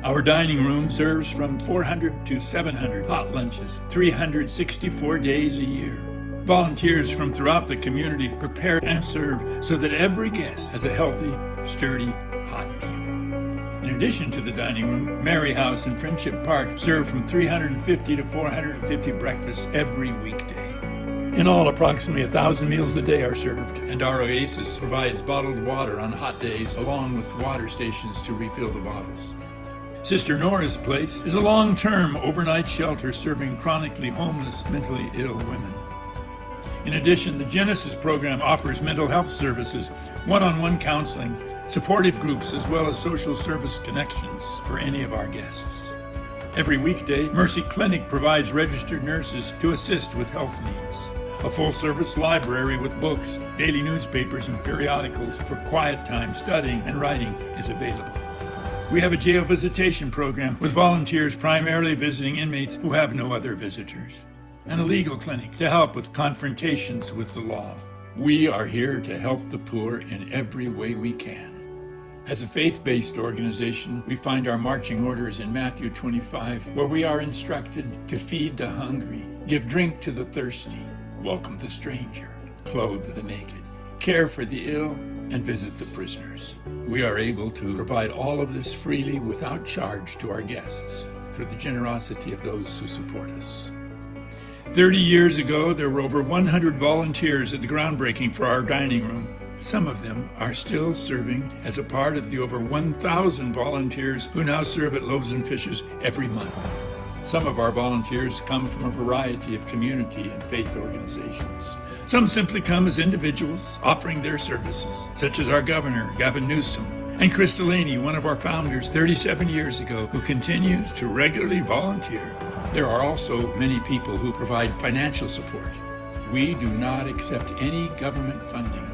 Our dining room serves from 400 to 700 hot lunches, 364 days a year. Volunteers from throughout the community prepare and serve so that every guest has a healthy, sturdy, hot meal. In addition to the dining room, Mary House and Friendship Park serve from 350 to 450 breakfasts every weekday. In all, approximately 1,000 meals a day are served, and our oasis provides bottled water on hot days, along with water stations to refill the bottles. Sister Nora's Place is a long-term overnight shelter serving chronically homeless, mentally ill women. In addition, the Genesis program offers mental health services, one-on-one counseling, supportive groups, as well as social service connections for any of our guests. Every weekday, Mercy Clinic provides registered nurses to assist with health needs. A full-service library with books, daily newspapers, and periodicals for quiet time studying and writing is available. We have a jail visitation program with volunteers primarily visiting inmates who have no other visitors, and a legal clinic to help with confrontations with the law. We are here to help the poor in every way we can. As a faith-based organization, we find our marching orders in Matthew 25, where we are instructed to feed the hungry, give drink to the thirsty, welcome the stranger, clothe the naked, care for the ill, and visit the prisoners. We are able to provide all of this freely without charge to our guests through the generosity of those who support us. 30 years ago, there were over 100 volunteers at the groundbreaking for our dining room. Some of them are still serving as a part of the over 1,000 volunteers who now serve at Loaves and Fishes every month. Some of our volunteers come from a variety of community and faith organizations. Some simply come as individuals offering their services, such as our governor, Gavin Newsom, and Chris Delaney, one of our founders 37 years ago, who continues to regularly volunteer. There are also many people who provide financial support. We do not accept any government funding.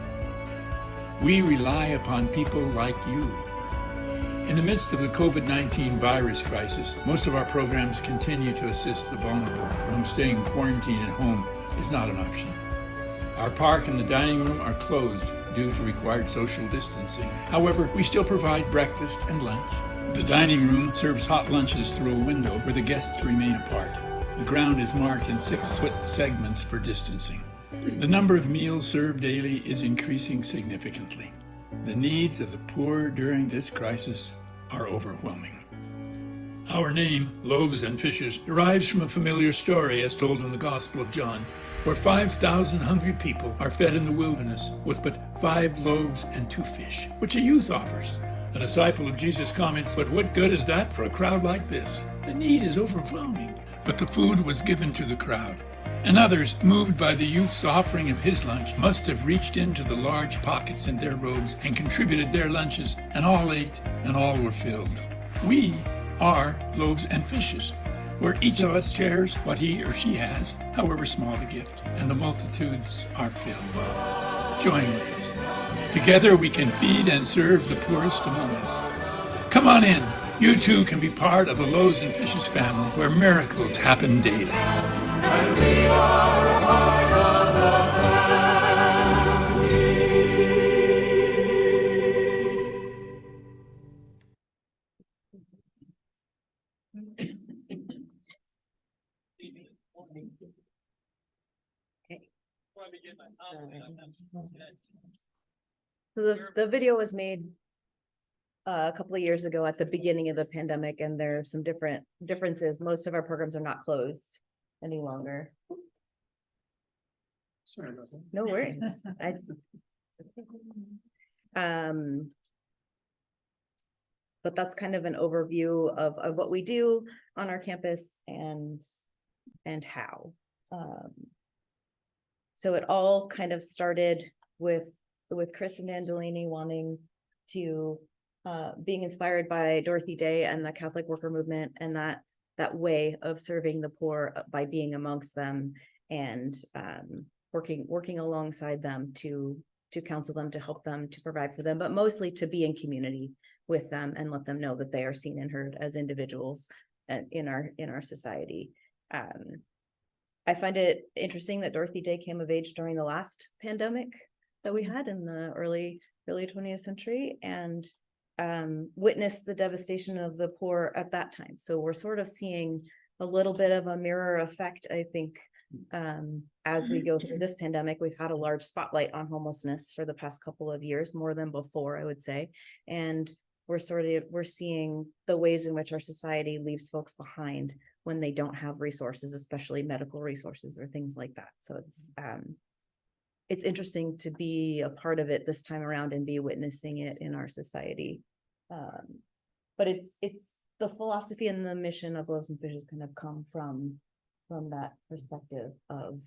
We rely upon people like you. In the midst of the COVID-19 virus crisis, most of our programs continue to assist the vulnerable, for whom staying quarantined at home is not an option. Our park and the dining room are closed due to required social distancing. However, we still provide breakfast and lunch. The dining room serves hot lunches through a window where the guests remain apart. The ground is marked in 6-foot segments for distancing. The number of meals served daily is increasing significantly. The needs of the poor during this crisis are overwhelming. Our name, Loaves and Fishes, derives from a familiar story as told in the Gospel of John, where 5,000 hungry people are fed in the wilderness with but 5 loaves and 2 fish, which a youth offers. A disciple of Jesus comments, "But what good is that for a crowd like this? The need is overwhelming." But the food was given to the crowd, and others, moved by the youth's offering of his lunch, must have reached into the large pockets in their robes and contributed their lunches, and all ate, and all were filled. We are Loaves and Fishes, where each of us shares what he or she has, however small the gift, and the multitudes are filled. Join with us. Together we can feed and serve the poorest among us. Come on in. You too can be part of the Loaves and Fishes family, where miracles happen daily. And we are a part of the So the video was made a couple of years ago at the beginning of the pandemic, and there are some differences. Most of our programs are not closed any longer. Sorry about that. No worries. But that's kind of an overview of what we do on our campus and how. So it all kind of started with Chris and Dan Delaney wanting to being inspired by Dorothy Day and the Catholic worker movement, and that way of serving the poor by being amongst them and working alongside them to counsel them, to help them, to provide for them, but mostly to be in community with them and let them know that they are seen and heard as individuals in our society. I find it interesting that Dorothy Day came of age during the last pandemic that we had in the early 20th century, and witnessed the devastation of the poor at that time. So we're sort of seeing a little bit of a mirror effect, I think, as we go through this pandemic. We've had a large spotlight on homelessness for the past couple of years, more than before, I would say. And we're seeing the ways in which our society leaves folks behind when they don't have resources, especially medical resources or things like that. So it's interesting to be a part of it this time around and be witnessing it in our society. But it's the philosophy and the mission of Loaves and Fishes kind of come from that perspective of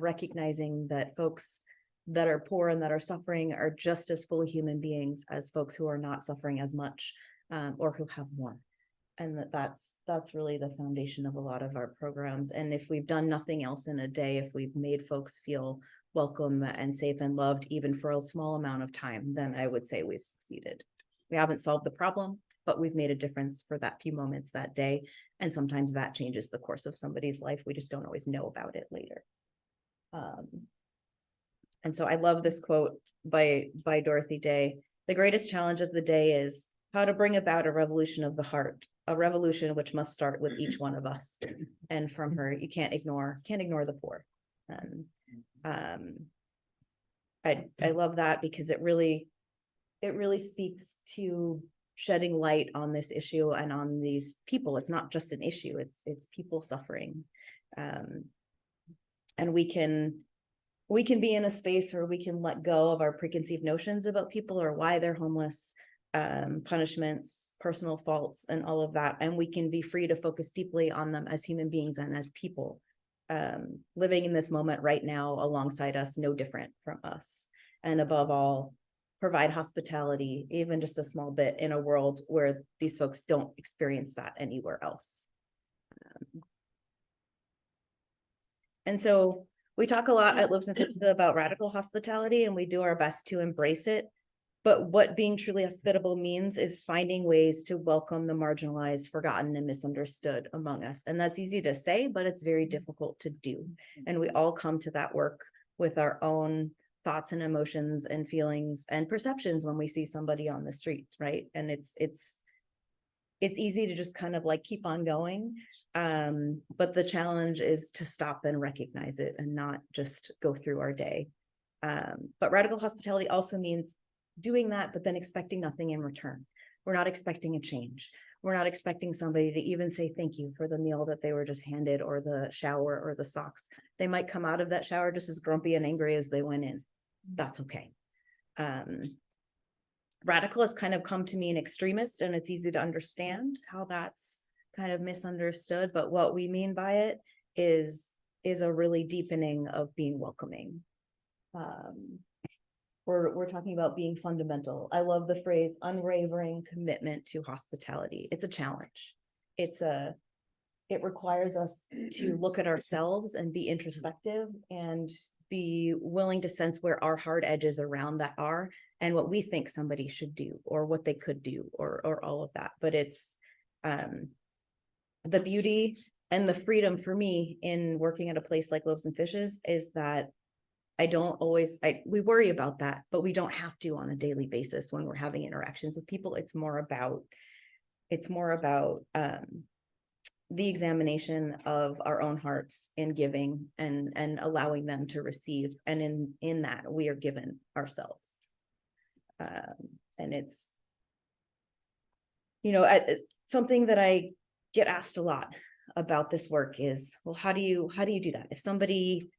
recognizing that folks that are poor and that are suffering are just as fully human beings as folks who are not suffering as much or who have more. And that's really the foundation of a lot of our programs. And if we've done nothing else in a day, if we've made folks feel welcome and safe and loved, even for a small amount of time, then I would say we've succeeded. We haven't solved the problem, but we've made a difference for that few moments that day. And sometimes that changes the course of somebody's life. We just don't always know about it later. And so I love this quote by Dorothy Day. The greatest challenge of the day is how to bring about a revolution of the heart, a revolution which must start with each one of us. And from her, you can't ignore the poor. I love that because it really speaks to shedding light on this issue and on these people. It's not just an issue, it's people suffering. And we can be in a space where we can let go of our preconceived notions about people or why they're homeless, punishments, personal faults, and all of that. And we can be free to focus deeply on them as human beings and as people, living in this moment right now alongside us, no different from us. And above all, provide hospitality, even just a small bit, in a world where these folks don't experience that anywhere else. And so we talk a lot at Loaves and Fishes about radical hospitality, and we do our best to embrace it. But what being truly hospitable means is finding ways to welcome the marginalized, forgotten, and misunderstood among us. And that's easy to say, but it's very difficult to do. And we all come to that work with our own thoughts and emotions and feelings and perceptions when we see somebody on the streets, right? And it's easy to just kind of like keep on going. But the challenge is to stop and recognize it and not just go through our day. But radical hospitality also means doing that, but then expecting nothing in return. We're not expecting a change. We're not expecting somebody to even say thank you for the meal that they were just handed, or the shower, or the socks. They might come out of that shower just as grumpy and angry as they went in. That's okay. Radical has kind of come to mean extremist, and it's easy to understand how that's kind of misunderstood. But what we mean by it is a really deepening of being welcoming. We're talking about being fundamental. I love the phrase unwavering commitment to hospitality. It's a challenge. It requires us to look at ourselves and be introspective and be willing to sense where our hard edges around that are and what we think somebody should do or what they could do or all of that. But it's the beauty and the freedom for me in working at a place like Loaves and Fishes is that we worry about that, but we don't have to on a daily basis when we're having interactions with people. It's more about the examination of our own hearts in giving and allowing them to receive. And in that we are given ourselves. And it's, something that I get asked a lot about this work is, well, how do you do that? If somebody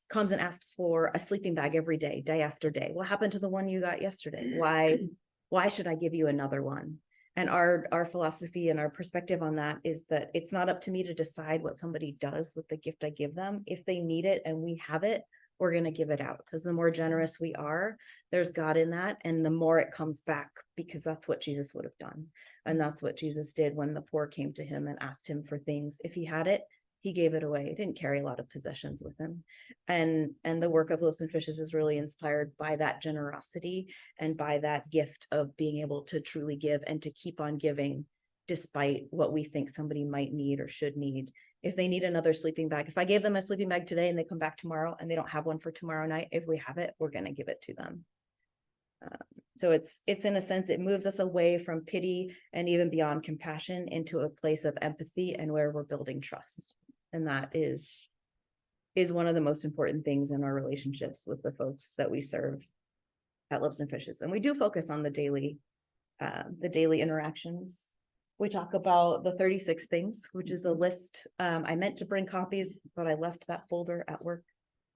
comes and asks for a sleeping bag every day, day after day, what happened to the one you got yesterday? Why should I give you another one? And our philosophy and our perspective on that is that it's not up to me to decide what somebody does with the gift I give them. If they need it and we have it, we're going to give it out, because the more generous we are, there's God in that, and the more it comes back, because that's what Jesus would have done. And that's what Jesus did when the poor came to him and asked him for things. If he had it, he gave it away. He didn't carry a lot of possessions with him. And the work of Loaves and Fishes is really inspired by that generosity and by that gift of being able to truly give and to keep on giving despite what we think somebody might need or should need. If they need another sleeping bag, if I gave them a sleeping bag today and they come back tomorrow and they don't have one for tomorrow night, if we have it, we're going to give it to them. So it's in a sense, it moves us away from pity and even beyond compassion into a place of empathy and where we're building trust. And that is one of the most important things in our relationships with the folks that we serve at Loaves and Fishes. And we do focus on the daily interactions. We talk about the 36 things, which is a list. I meant to bring copies, but I left that folder at work.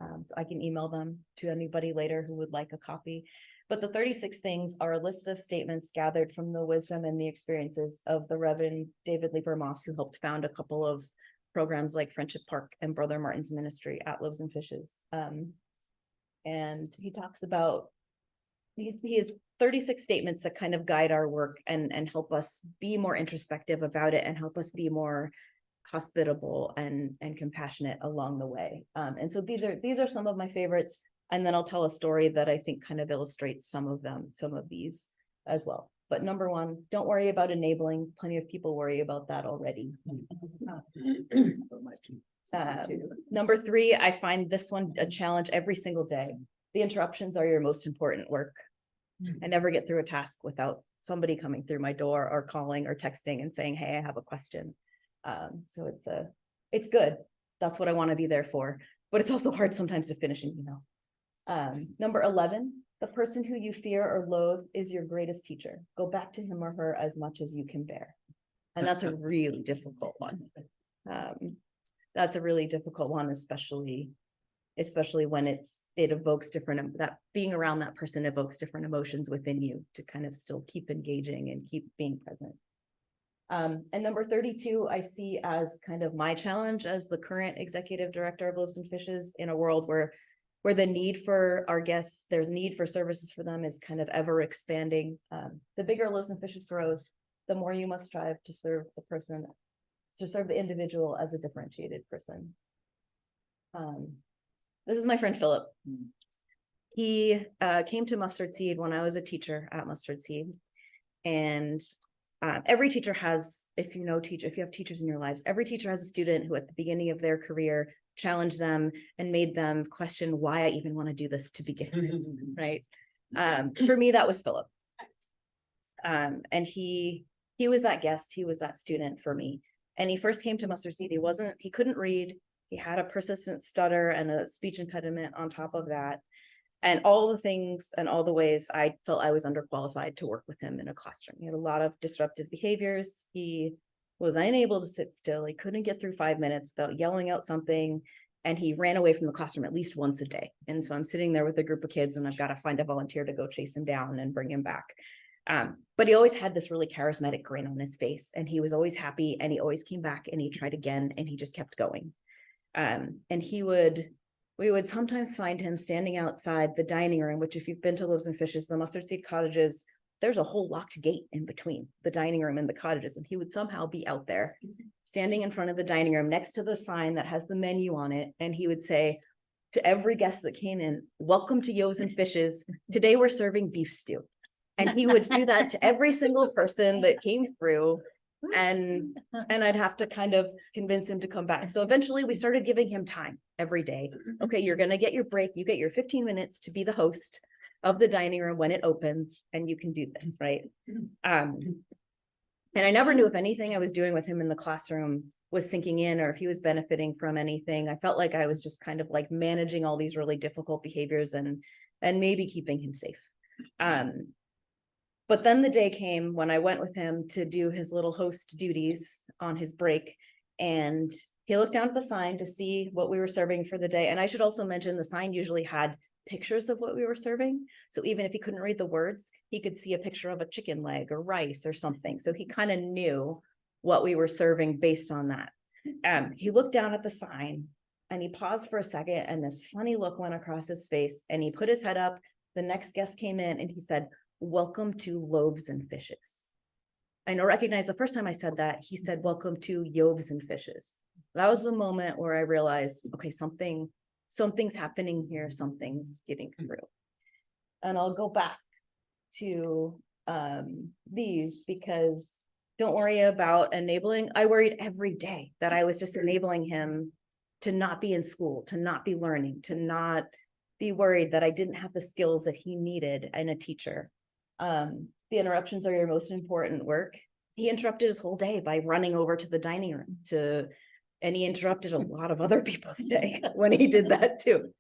So I can email them to anybody later who would like a copy. But the 36 things are a list of statements gathered from the wisdom and the experiences of the Reverend David Lieber Moss, who helped found a couple of programs like Friendship Park and Brother Martin's ministry at Loaves and Fishes. And he talks about, he has 36 statements that kind of guide our work and help us be more introspective about it and help us be more hospitable and compassionate along the way. And so these are some of my favorites. And then I'll tell a story that I think kind of illustrates some of these as well. But number one, don't worry about enabling. Plenty of people worry about that already. Number three, I find this one a challenge every single day. The interruptions are your most important work. I never get through a task without somebody coming through my door or calling or texting and saying, hey, I have a question. So it's good. That's what I want to be there for. But it's also hard sometimes to finish an email. Number 11, the person who you fear or loathe is your greatest teacher. Go back to him or her as much as you can bear. And that's a really difficult one. That's a really difficult one, especially when it evokes different, that being around that person evokes different emotions within you to kind of still keep engaging and keep being present. And number 32, I see as kind of my challenge as the current executive director of Loaves and Fishes in a world where the need for our guests, their need for services for them is kind of ever expanding. The bigger Loaves and Fishes grows, the more you must strive to serve the individual as a differentiated person. This is my friend Philip. He came to Mustard Seed when I was a teacher at Mustard Seed. And every teacher has, if you have teachers in your lives, every teacher has a student who at the beginning of their career challenged them and made them question why I even want to do this to begin with, right? For me, that was Philip. And he was that guest, he was that student for me. And he first came to Mustard Seed, he couldn't read, he had a persistent stutter and a speech impediment on top of that. And all the things and all the ways I felt I was underqualified to work with him in a classroom. He had a lot of disruptive behaviors. He was unable to sit still. He couldn't get through 5 minutes without yelling out something. And he ran away from the classroom at least once a day. And so I'm sitting there with a group of kids and I've got to find a volunteer to go chase him down and bring him back. But he always had this really charismatic grin on his face and he was always happy and he always came back and he tried again and he just kept going. And we would sometimes find him standing outside the dining room, which if you've been to Loaves and Fishes, the Mustard Seed cottages, there's a whole locked gate in between the dining room and the cottages. And he would somehow be out there standing in front of the dining room next to the sign that has the menu on it. And he would say to every guest that came in, welcome to Loaves and Fishes. Today we're serving beef stew. And he would do that to every single person that came through. And I'd have to kind of convince him to come back. So eventually we started giving him time every day. Okay, you're going to get your break. You get your 15 minutes to be the host of the dining room when it opens and you can do this, right? And I never knew if anything I was doing with him in the classroom was sinking in or if he was benefiting from anything. I felt like I was just kind of like managing all these really difficult behaviors and maybe keeping him safe. But then the day came when I went with him to do his little host duties on his break. And he looked down at the sign to see what we were serving for the day. And I should also mention the sign usually had pictures of what we were serving. So even if he couldn't read the words, he could see a picture of a chicken leg or rice or something. So he kind of knew what we were serving based on that. He looked down at the sign and he paused for a second and this funny look went across his face and he put his head up. The next guest came in and he said, welcome to Loaves and Fishes. I know, recognize the first time I said that, he said, welcome to Loaves and Fishes. That was the moment where I realized, okay, something's happening here, something's getting through. And I'll go back to these because don't worry about enabling. I worried every day that I was just enabling him to not be in school, to not be learning, to not be worried that I didn't have the skills that he needed in a teacher. The interruptions are your most important work. He interrupted his whole day by running over to the dining room and he interrupted a lot of other people's day when he did that too.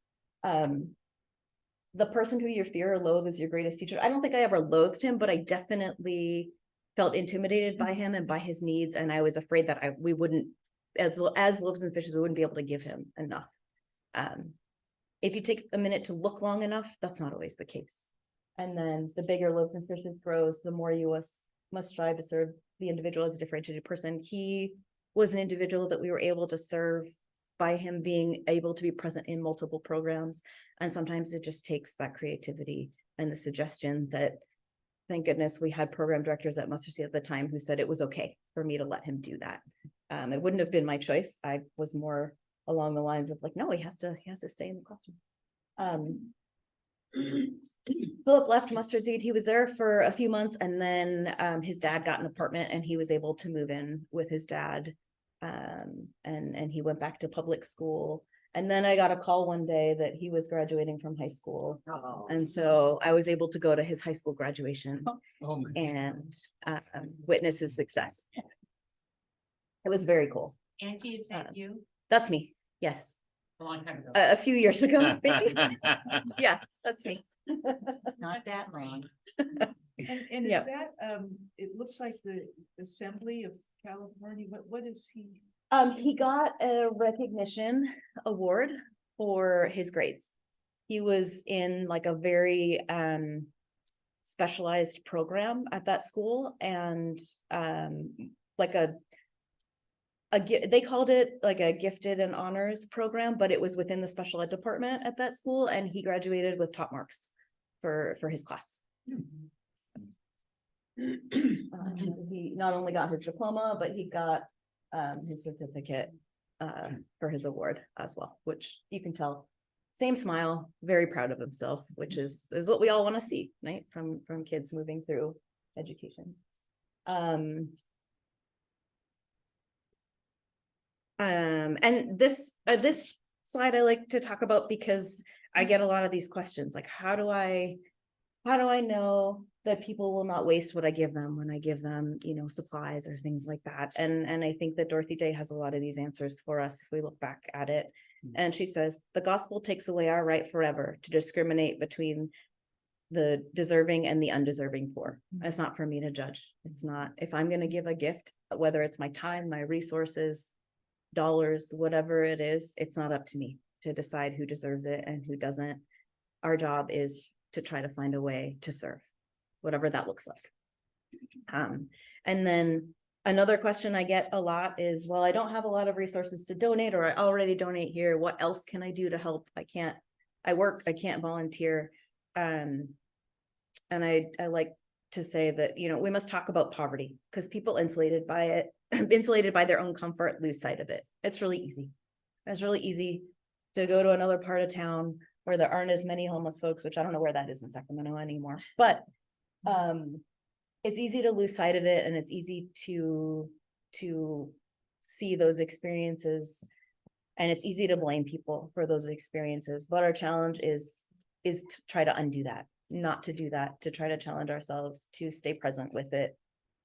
The person who you fear or loathe is your greatest teacher. I don't think I ever loathed him, but I definitely felt intimidated by him and by his needs. And I was afraid that we wouldn't, as Loaves and Fishes, we wouldn't be able to give him enough. If you take a minute to look long enough, that's not always the case. And then the bigger Loaves and Fishes grows, the more you must strive to serve the individual as a differentiated person. He was an individual that we were able to serve by him being able to be present in multiple programs. And sometimes it just takes that creativity and the suggestion that, thank goodness, we had program directors at Mustard Seed at the time who said it was okay for me to let him do that. It wouldn't have been my choice. I was more along the lines of like, no, he has to stay in the classroom. Philip left Mustard Seed. He was there for a few months, and then his dad got an apartment and he was able to move in with his dad. And he went back to public school. And then I got a call one day that he was graduating from high school. And so I was able to go to his high school graduation and witness his success. It was very cool. Angie, is that you? That's me. Yes. A long time ago. A few years ago. Maybe. Yeah, that's me. Not that long. And Yeah. is that, it looks like the Assembly of California, what is he? He got a recognition award for his grades. He was in like a very specialized program at that school, and like they called it like a gifted and honors program, but it was within the special ed department at that school, and he graduated with top marks for his class. So he not only got his diploma, but he got his certificate for his award as well, which you can tell, same smile, very proud of himself, which is what we all want to see, right? From kids moving through education. And this slide I like to talk about because I get a lot of these questions, like how do I know that people will not waste what I give them when I give them, supplies or things like that. And I think that Dorothy Day has a lot of these answers for us if we look back at it. And she says, the gospel takes away our right forever to discriminate between the deserving and the undeserving poor. It's not for me to judge. It's not, if I'm going to give a gift, whether it's my time, my resources, dollars, whatever it is, it's not up to me to decide who deserves it and who doesn't. Our job is to try to find a way to serve, whatever that looks like. And then another question I get a lot is, well, I don't have a lot of resources to donate, or I already donate here. What else can I do to help? I work, I can't volunteer. And I like to say that, we must talk about poverty, because people insulated by their own comfort, lose sight of it. It's really easy. It's really easy to go to another part of town where there aren't as many homeless folks, which I don't know where that is in Sacramento anymore, but it's easy to lose sight of it, and it's easy to see those experiences, and it's easy to blame people for those experiences. But our challenge is to try to undo that, not to do that, to try to challenge ourselves to stay present with it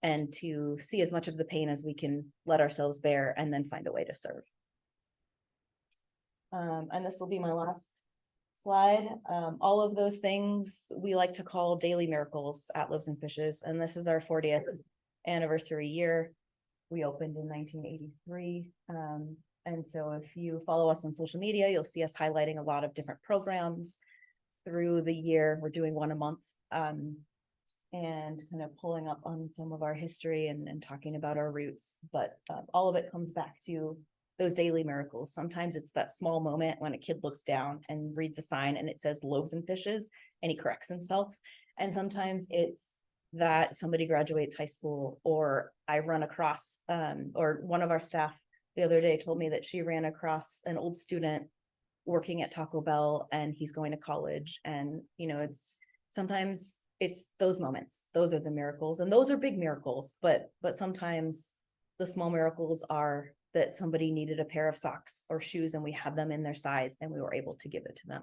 and to see as much of the pain as we can let ourselves bear, and then find a way to serve. And this will be my last slide. All of those things we like to call daily miracles at Loaves and Fishes. And this is our 40th anniversary year. We opened in 1983. And so if you follow us on social media, you'll see us highlighting a lot of different programs through the year. We're doing one a month, and kind of pulling up on some of our history and talking about our roots. But all of it comes back to those daily miracles. Sometimes it's that small moment when a kid looks down and reads a sign and it says Loaves and Fishes, and he corrects himself. And sometimes it's that somebody graduates high school, or I run across, or one of our staff the other day told me that she ran across an old student working at Taco Bell, and he's going to college. And, sometimes it's those moments, those are the miracles, and those are big miracles, but sometimes the small miracles are that somebody needed a pair of socks or shoes, and we had them in their size, and we were able to give it to them.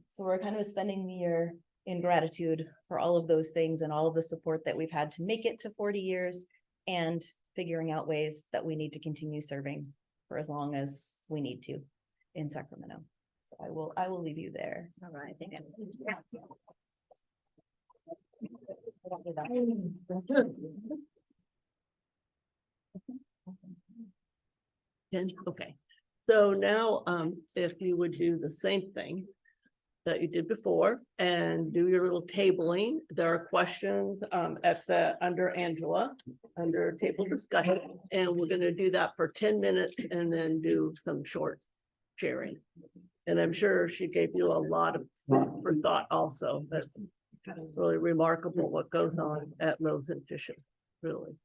So we're kind of spending the year in gratitude for all of those things and all of the support that we've had to make it to 40 years, and figuring out ways that we need to continue serving for as long as we need to in Sacramento. So I will leave you there. All right. Okay, so now if you would do the same thing that you did before and do your little tabling. There are questions under Angela, under table discussion, and we're going to do that for 10 minutes and then do some short sharing. And I'm sure she gave you a lot of food for thought also, but it's really remarkable what goes on at Loaves and Fishes, really.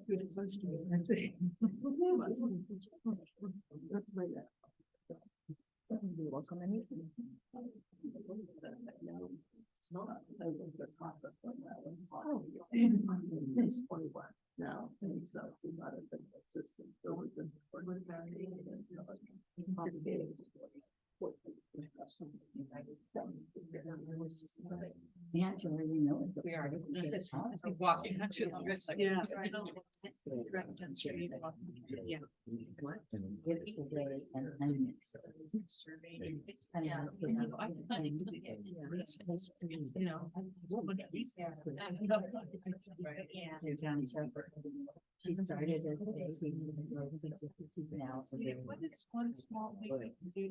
Good questions, I think. That's my. Now, it's not a good system. So we're just- Angela, you know. We are. Walking. Yeah. Yeah. Gives away an onions. You know. Johnny Shepherd. She started as a baby. She's now. What is one small thing we can do?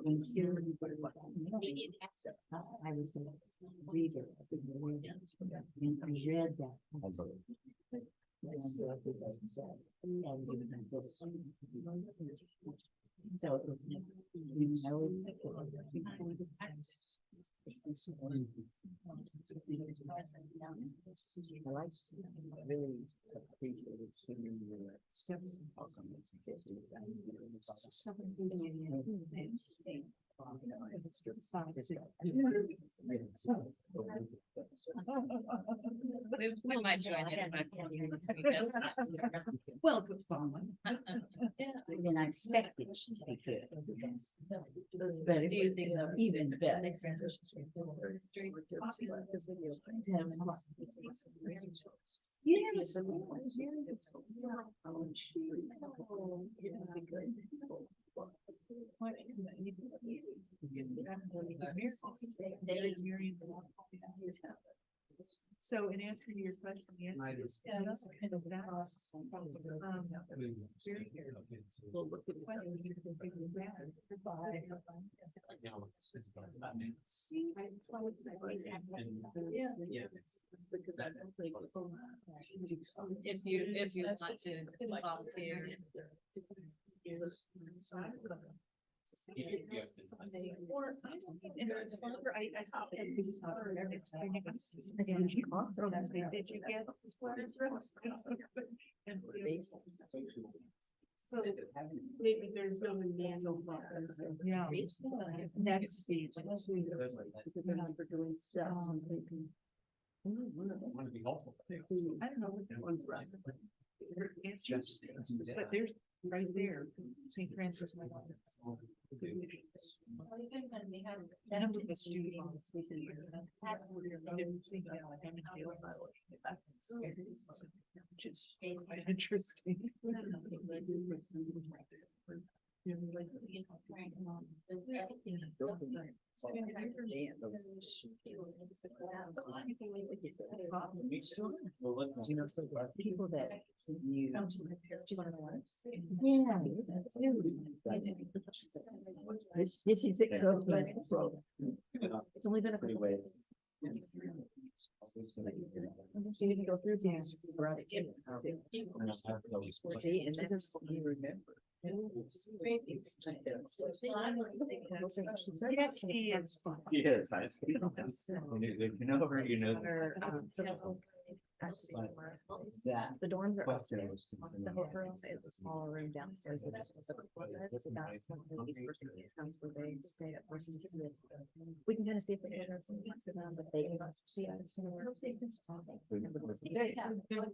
When she I was in read it. And I read that. So, you know, I like really appreciated seeing you. We might join you. Well, good fun. And I expected it to be good. It's better. Do you think that Even better. Yes. So in answer to your question, yes, it's kind of that. Well, look at If you want to volunteer. Or I don't think it's longer. I saw it. They said you get. So maybe there's no manual. Yeah. Next stage. Because we're doing stuff. Want to be helpful. I don't know what that one's from. It's just, but there's right there, St. Francis. None of the students sleeping here. Which is quite interesting. People that you. This is it. It's only been a couple ways. You need to go through these. And that's what you remember. Yes, I see. You know her, you know. The dorms are upstairs. The hotel is a small room downstairs. That has a separate toilet. So that's one of these first accounts where they stay at first. We can kind of see if they have some to them, but they give us see out somewhere.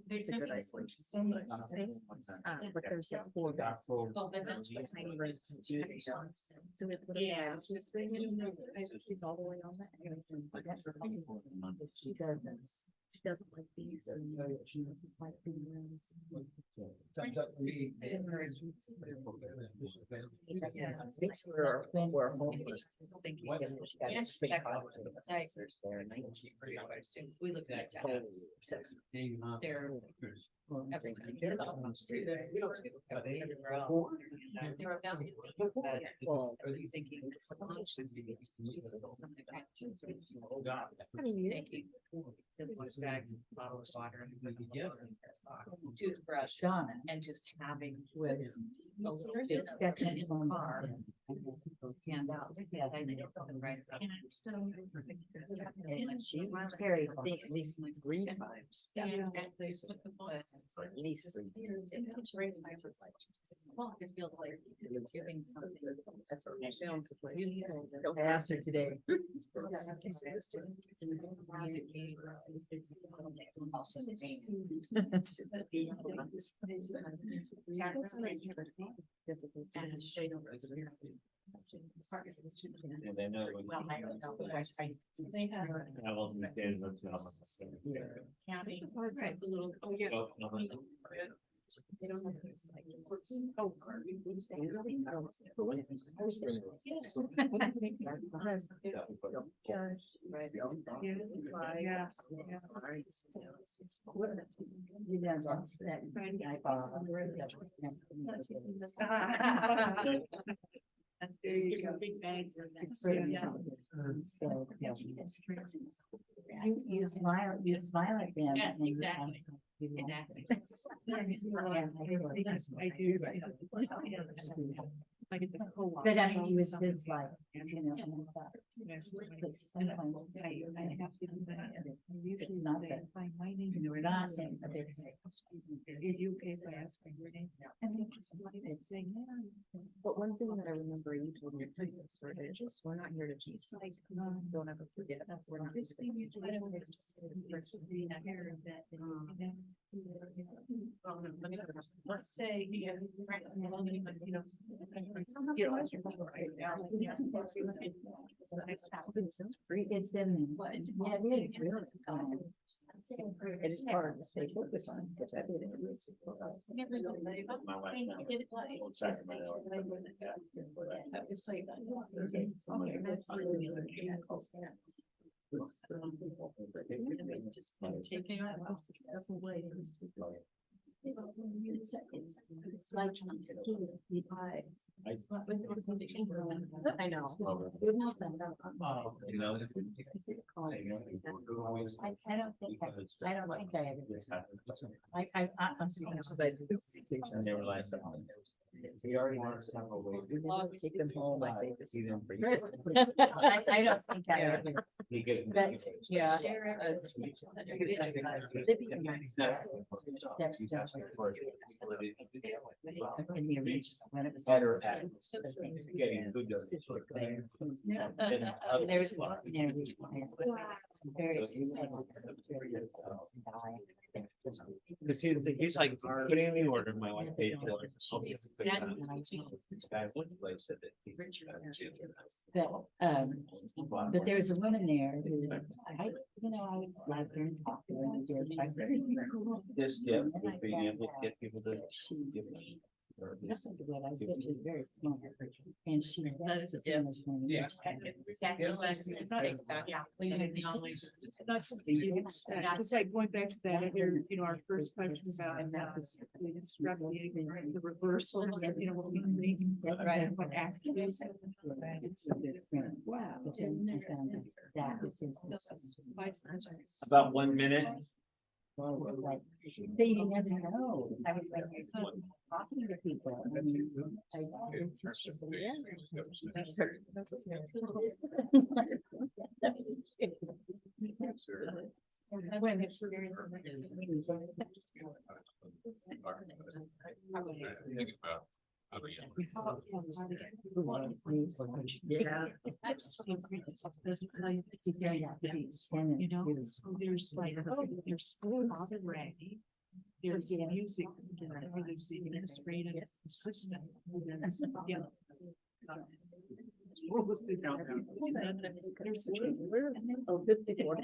It's a good isolation. So much space. But there's like four beds. Tiny rooms. So we have to. Yeah. She's all the way on that. She does. She doesn't like these, and she doesn't like these rooms. We're homeless. Thank you. We looked at that. So they're Every time you get out on the street, you don't see them everywhere else. They're about to think that, well, are you thinking it's something that oh God. Thinking bags, bottles of water, toothbrush, and just having with a little bit of that in the car. Hand out. And she carried, I think, at least 3 times. At least 3 times. Well, I just feel like you're giving something. That's what I sounds like. I asked her today. And they know when- Well, I don't know. They have. I will understand what's going on. Yeah, it's a hard, right, the little, oh, yeah. They don't have this, like, oh, we stay really. That's there you go. Big bags. You smile at them. Yes, exactly. Exactly. I do. But I mean, he was just like, you know, and I thought, but sometimes it's not that. We're not saying a big. Are you okay if I ask for your name? And then somebody that's saying, yeah. But one thing that I remember you told me, just, we're not here to teach, like, don't ever forget. We're not. This thing is. Let's say, you know. It's in. Yeah, it is really. It is hard to stay focused on. Because that is. My wife now, old Sacramento. It's like. Just taking it as a way. It's like trying to keep the eyes. I know. You know. I don't think I ever. And they realize something. He already wants to have a way. Take them home, I think. I don't think I ever. He could. But, yeah. Better at getting good. There was one there. Very. He's like putting in the order, my wife paid for it. It's a bad place that But there was a woman there who, I was like her and talk to her. And this gift would be able to get people to give listen to what I said. She's very smart. And she. Yeah. Not something you expect. It's like going back to that, our first question about instructing the reversal, what we think. Right. What actually is. Wow. That was his. About 1 minute. They you never know. I was like, talking to people. I mean, There's like, there's sports already. There's music, there's the administrative assistant. Yeah. What was the downtown? There's Oh, 54.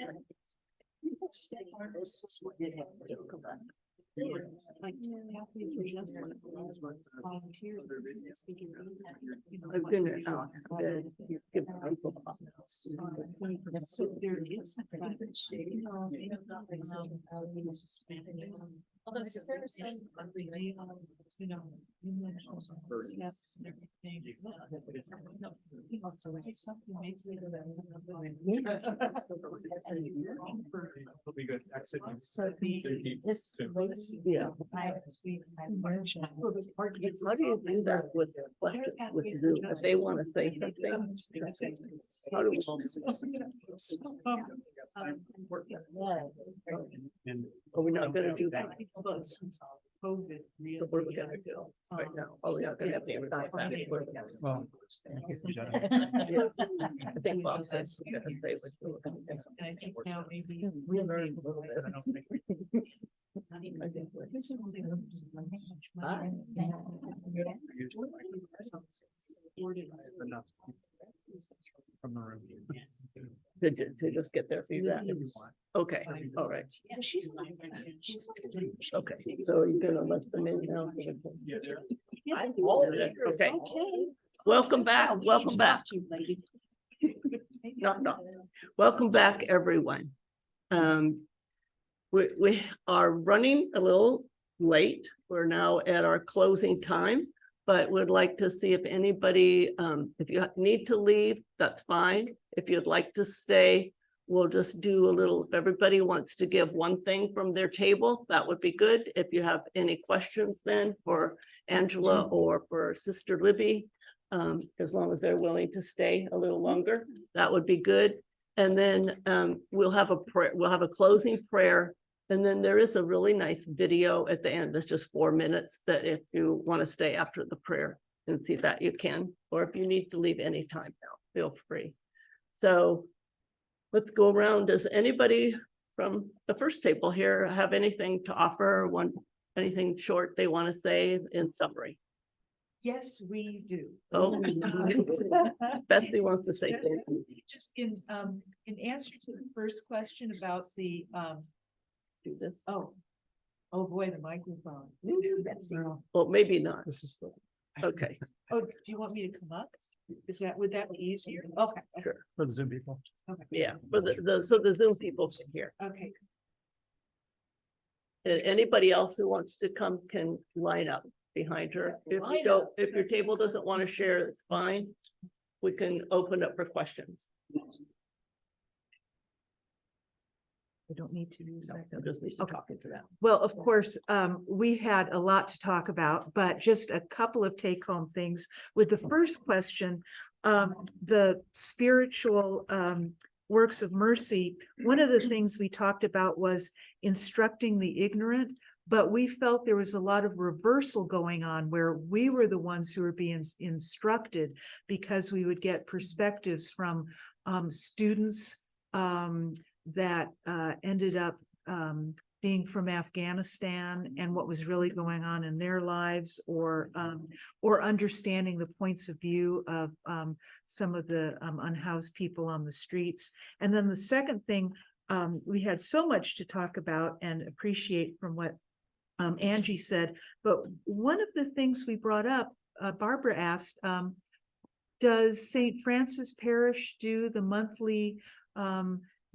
like, I'm gonna, give people It'll be good. Exit. So this, Yeah. how do you do that with Zoom? If they want to say something, how do we? Are we not gonna do that? So what are we gonna do right now? Oh, we're not gonna have any. Well. I think Bob says we're gonna say what we're gonna do. And I think now maybe. We learned a little bit. I don't think- I think Enough. From the room. to just get their feedback. Okay, all right. Yeah, she's. Okay, so you're gonna let them in now. So Yeah, they're- Okay, welcome back, welcome back. No. Welcome back, everyone. We are running a little late. We're now at our closing time, but would like to see if anybody, if you need to leave, that's fine. If you'd like to stay, we'll just do a little, if everybody wants to give one thing from their table, that would be good. If you have any questions then for Angela or for Sister Libby, as long as they're willing to stay a little longer, that would be good. And then we'll have a prayer, we'll have a closing prayer. And then there is a really nice video at the end that's just 4 minutes that if you want to stay after the prayer and see that you can, or if you need to leave anytime now, feel free. So let's go around. Does anybody from the first table here have anything to offer? Anything short they want to say in summary? Yes, we do. Oh, Betsy wants to say something. Just in answer to the first question about the, Do this. oh boy, the microphone. Well, maybe not. This is the. Okay, Oh, do you want me to come up? Would that be easier? Okay. sure. For the Zoom people. Okay. Yeah, for so the Zoom people can hear. Okay. And anybody else who wants to come can line up behind her. If you don't, if your table doesn't want to share, it's fine. We can open up for questions. I don't need to use that. No, just need to talk into that. Well, of course, we had a lot to talk about, but just a couple of take-home things. With the first question, the spiritual works of mercy, one of the things we talked about was instructing the ignorant, but we felt there was a lot of reversal going on where we were the ones who were being instructed because we would get perspectives from students that ended up being from Afghanistan and what was really going on in their lives, or understanding the points of view of some of the unhoused people on the streets. And then the second thing, we had so much to talk about and appreciate from what Angie said, but one of the things we brought up, Barbara asked, does St. Francis Parish do the monthly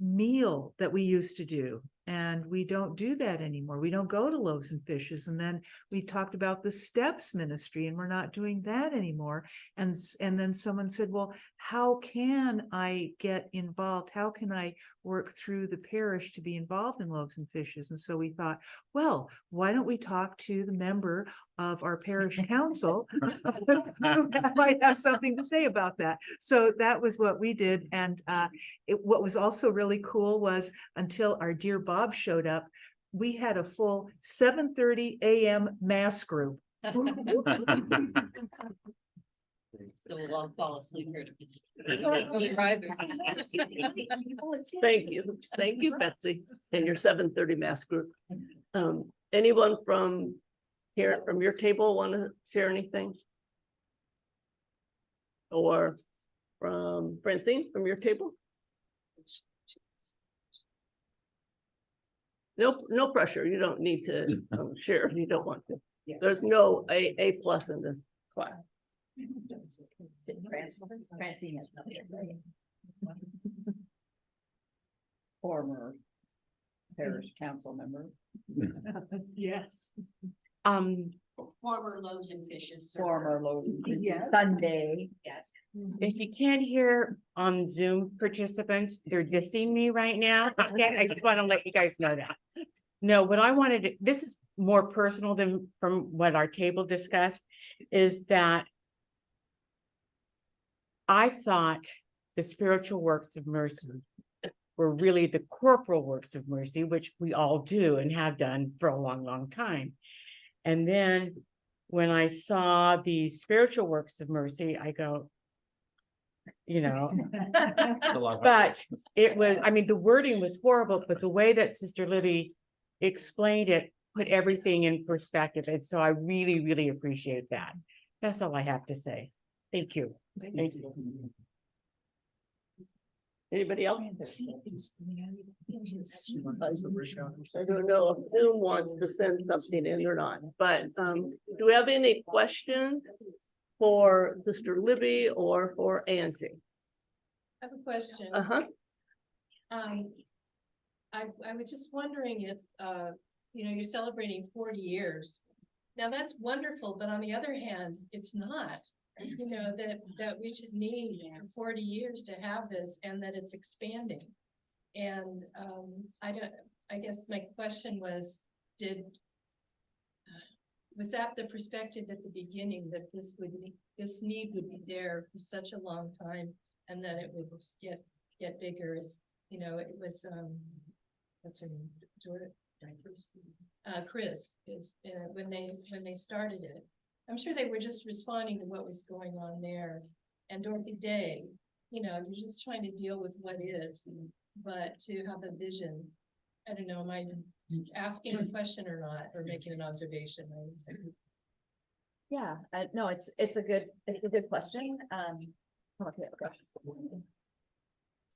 meal that we used to do? And we don't do that anymore. We don't go to Loaves and Fishes. And then we talked about the Steps ministry, and we're not doing that anymore. And then someone said, well, how can I get involved? How can I work through the parish to be involved in Loaves and Fishes? And so we thought, well, why don't we talk to the member of our parish council who might have something to say about that. So that was what we did. And what was also really cool was until our dear Bob showed up, we had a full 7:30 a.m. mass group. So we'll all fall asleep here. Thank you, Betsy, and your 7:30 mass group. Anyone from here, from your table, want to share anything? Or from Francine, from your table? No pressure. You don't need to share if you don't want to. There's no A+ in this class. Francine has nothing. former parish council member. Yes. Former Loaves and Fishes. Former Loaves and Fishes. Yes. Sunday. Yes. If you can't hear Zoom participants, they're dissing me right now. Okay, I just want to let you guys know that. No, what I wanted, this is more personal than from what our table discussed, is that I thought the spiritual works of mercy were really the corporal works of mercy, which we all do and have done for a long, long time. And then when I saw the spiritual works of mercy, I go, you know, but it was, I mean, the wording was horrible, but the way that Sister Libby explained it put everything in perspective. And so I really, really appreciate that. That's all I have to say. Thank you. Thank you. Anybody else? I don't know if Zoom wants to send something in or not, but do we have any questions for Sister Libby or for Angie? I have a question. I was just wondering if, you're celebrating 40 years. Now that's wonderful, but on the other hand, it's not. That we should need 40 years to have this and that it's expanding. And I guess my question was that the perspective at the beginning that this need would be there for such a long time and that it would get bigger? It was what's her name? Chris is when they started it. I'm sure they were just responding to what was going on there. And Dorothy Day, you're just trying to deal with what is, but to have a vision. I don't know, am I asking a question or not, or making an observation? Yeah, no, it's a good question. Okay.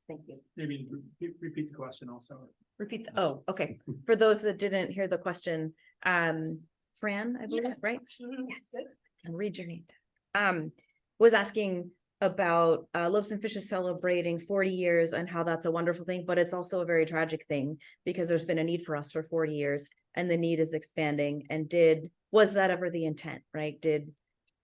Thank you. Maybe repeat the question also. Okay. For those that didn't hear the question, Fran, I believe, right? Yes. And read your name. Was asking about Loaves and Fishes celebrating 40 years and how that's a wonderful thing, but it's also a very tragic thing because there's been a need for us for 40 years and the need is expanding. And was that ever the intent, right?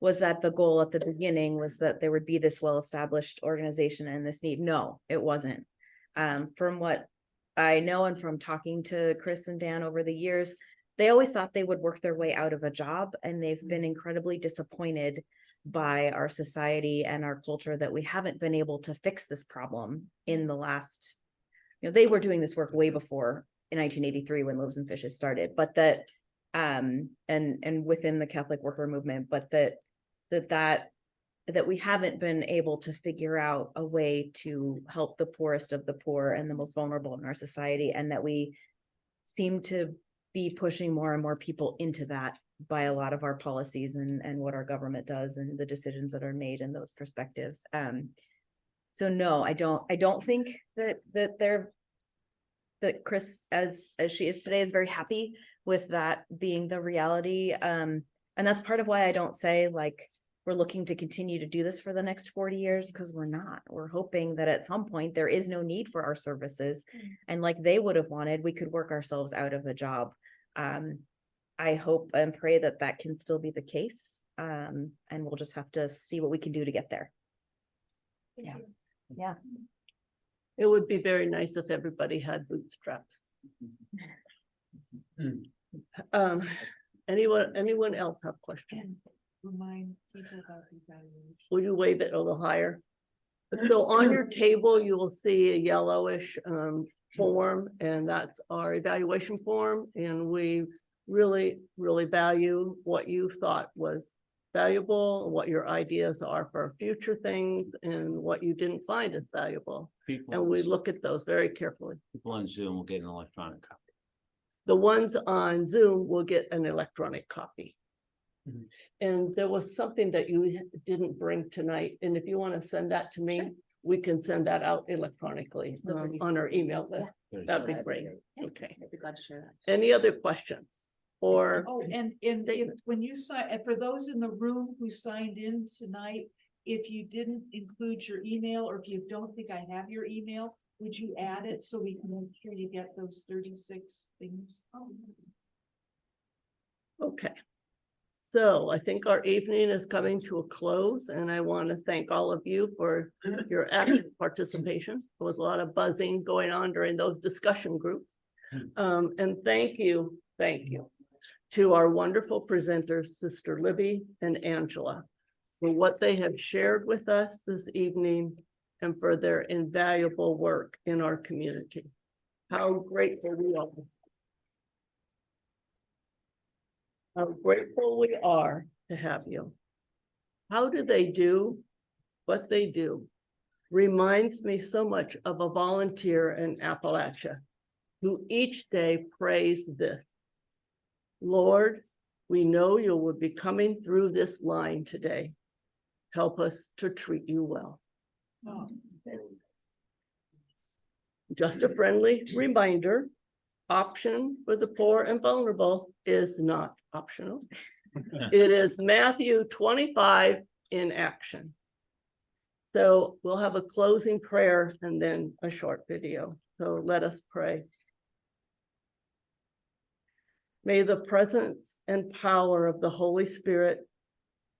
Was that the goal at the beginning, was that there would be this well-established organization and this need? No, it wasn't. From what I know and from talking to Chris and Dan over the years, they always thought they would work their way out of a job, and they've been incredibly disappointed by our society and our culture that we haven't been able to fix this problem in the last, they were doing this work way before in 1983 when Loaves and Fishes started, but that, and within the Catholic worker movement, but that we haven't been able to figure out a way to help the poorest of the poor and the most vulnerable in our society, and that we seem to be pushing more and more people into that by a lot of our policies and what our government does and the decisions that are made in those perspectives. So no, I don't think that Chris, as she is today, is very happy with that being the reality. And that's part of why I don't say like we're looking to continue to do this for the next 40 years, because we're not. We're hoping that at some point there is no need for our services. And like they would have wanted, we could work ourselves out of a job. I hope and pray that can still be the case. And we'll just have to see what we can do to get there. Yeah. It would be very nice if everybody had bootstraps. Anyone else have questions? Remind people about the evaluation. Will you wave it a little higher? So on your table, you will see a yellowish form, and that's our evaluation form. And we really, really value what you thought was valuable, what your ideas are for future things, and what you didn't find as valuable. And we look at those very carefully. People on Zoom will get an electronic copy. The ones on Zoom will get an electronic copy. And there was something that you didn't bring tonight, and if you want to send that to me, we can send that out electronically on our email list. That'd be great. Okay. I'd be glad to share that. Any other questions? Or And when you sign, for those in the room who signed in tonight, if you didn't include your email, or if you don't think I have your email, would you add it so we can make sure you get those 36 things? Okay. So I think our evening is coming to a close, and I want to thank all of you for your active participation. There was a lot of buzzing going on during those discussion groups. And thank you to our wonderful presenters, Sister Libby and Angela, for what they have shared with us this evening and for their invaluable work in our community. How grateful we are. How grateful we are to have you. How do they do what they do? Reminds me so much of a volunteer in Appalachia who each day prays this: Lord, we know you will be coming through this line today. Help us to treat you well. Just a friendly reminder, option for the poor and vulnerable is not optional. It is Matthew 25 in action. So we'll have a closing prayer and then a short video. So let us pray. May the presence and power of the Holy Spirit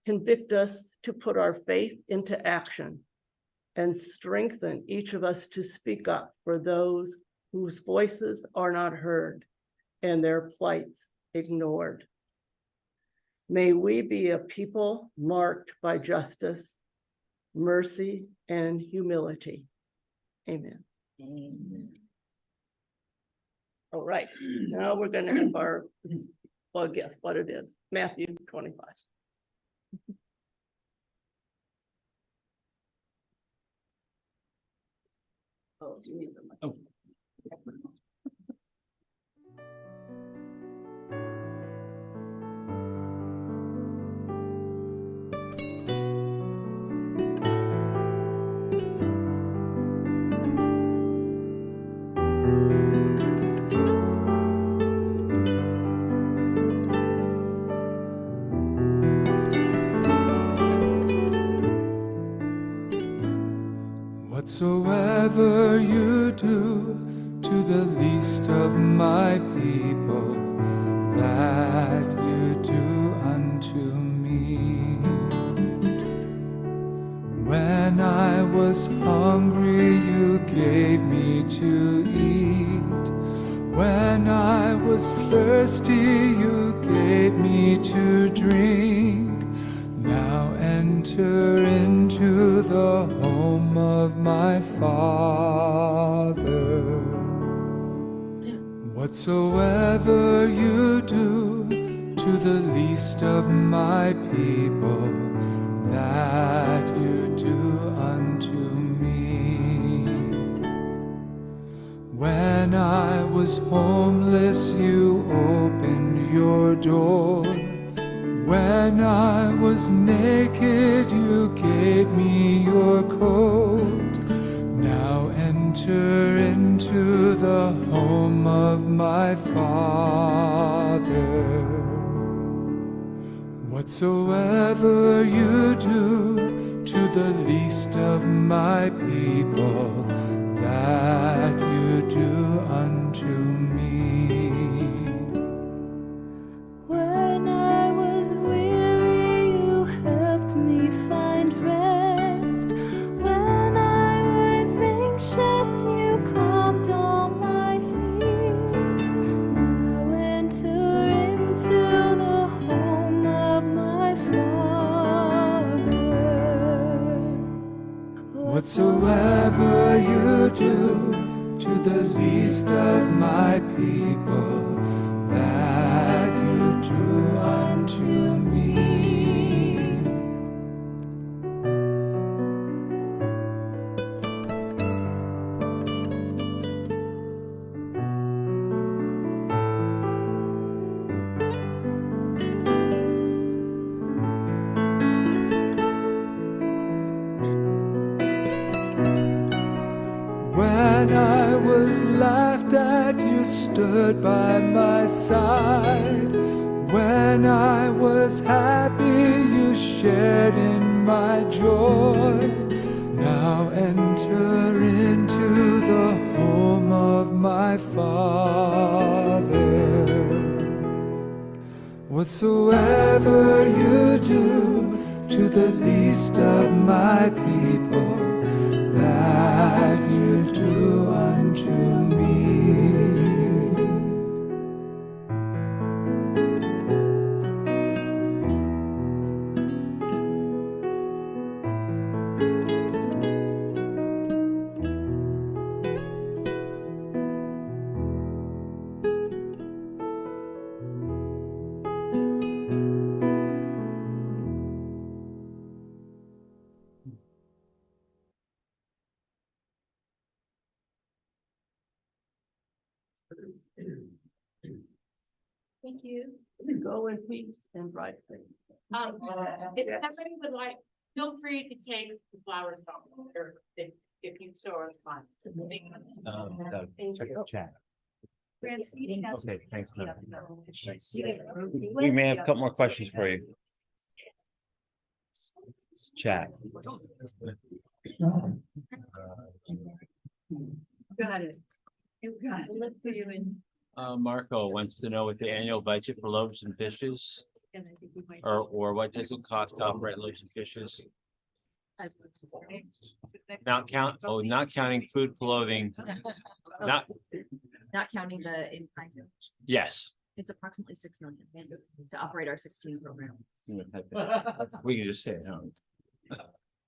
convict us to put our faith into action and strengthen each of us to speak up for those whose voices are not heard and their plights ignored. May we be a people marked by justice, mercy, and humility. Amen. Amen. All right, now we're going to have our, well, guess what it is, Matthew 25. Oh, you need the mic. Oh. Whatsoever you do to the least of my people, that you do unto me. When I was hungry, you gave me to eat. When I was thirsty, you gave me to drink. Now enter into the home of my Father. Whatsoever you do to the least of my people, that you do unto me. When I was homeless, you opened your door. When I was naked, you gave me your coat. Now enter into the home of my Father. Whatsoever you do to the least of my people, that you do unto me. When I was weary, you helped me find rest. When I was anxious, you calmed all my fears. Now enter into the home of my Father. Whatsoever you do to the least of my people, that you do unto me. When I was laughed at, you stood by my side. When I was happy, you shared in my joy. Now enter into the Whatsoever you do to the least of my people, that you do unto me. Thank you. Go in peace and bright things. If somebody would like, feel free to take the flowers from or if you so are fine. Check the chat. Okay, thanks. We We may have a couple more questions for you. Chat. Got it. You got it. Look for you in. Marco wants to know what the annual budget for Loaves and Fishes, or what does it cost to operate Loaves and Fishes? Not counting food, clothing, not, counting the in-kind. yes. It's approximately 6 million to operate our 16 programs. We can just say it, huh?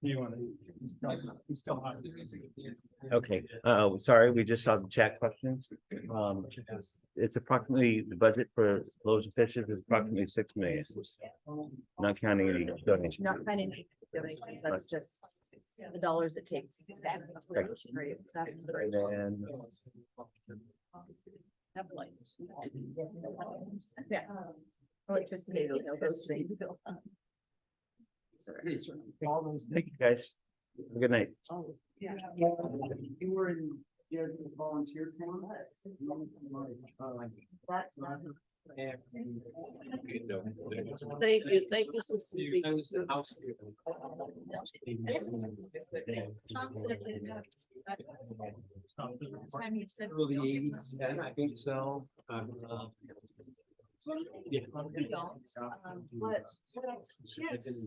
You want to, he's still hot. Okay, sorry, we just saw the chat questions. It's approximately, the budget for Loaves and Fishes is approximately 6 million. Not counting any donations. Not counting donations, that's just the dollars it takes. And then Yeah. Electricity, you know, those things. thank you guys. Have a good night. Yeah. You were in, volunteer town? Thank you, Sister Libby. Time you said. Early 80s, I think so. We don't, but she has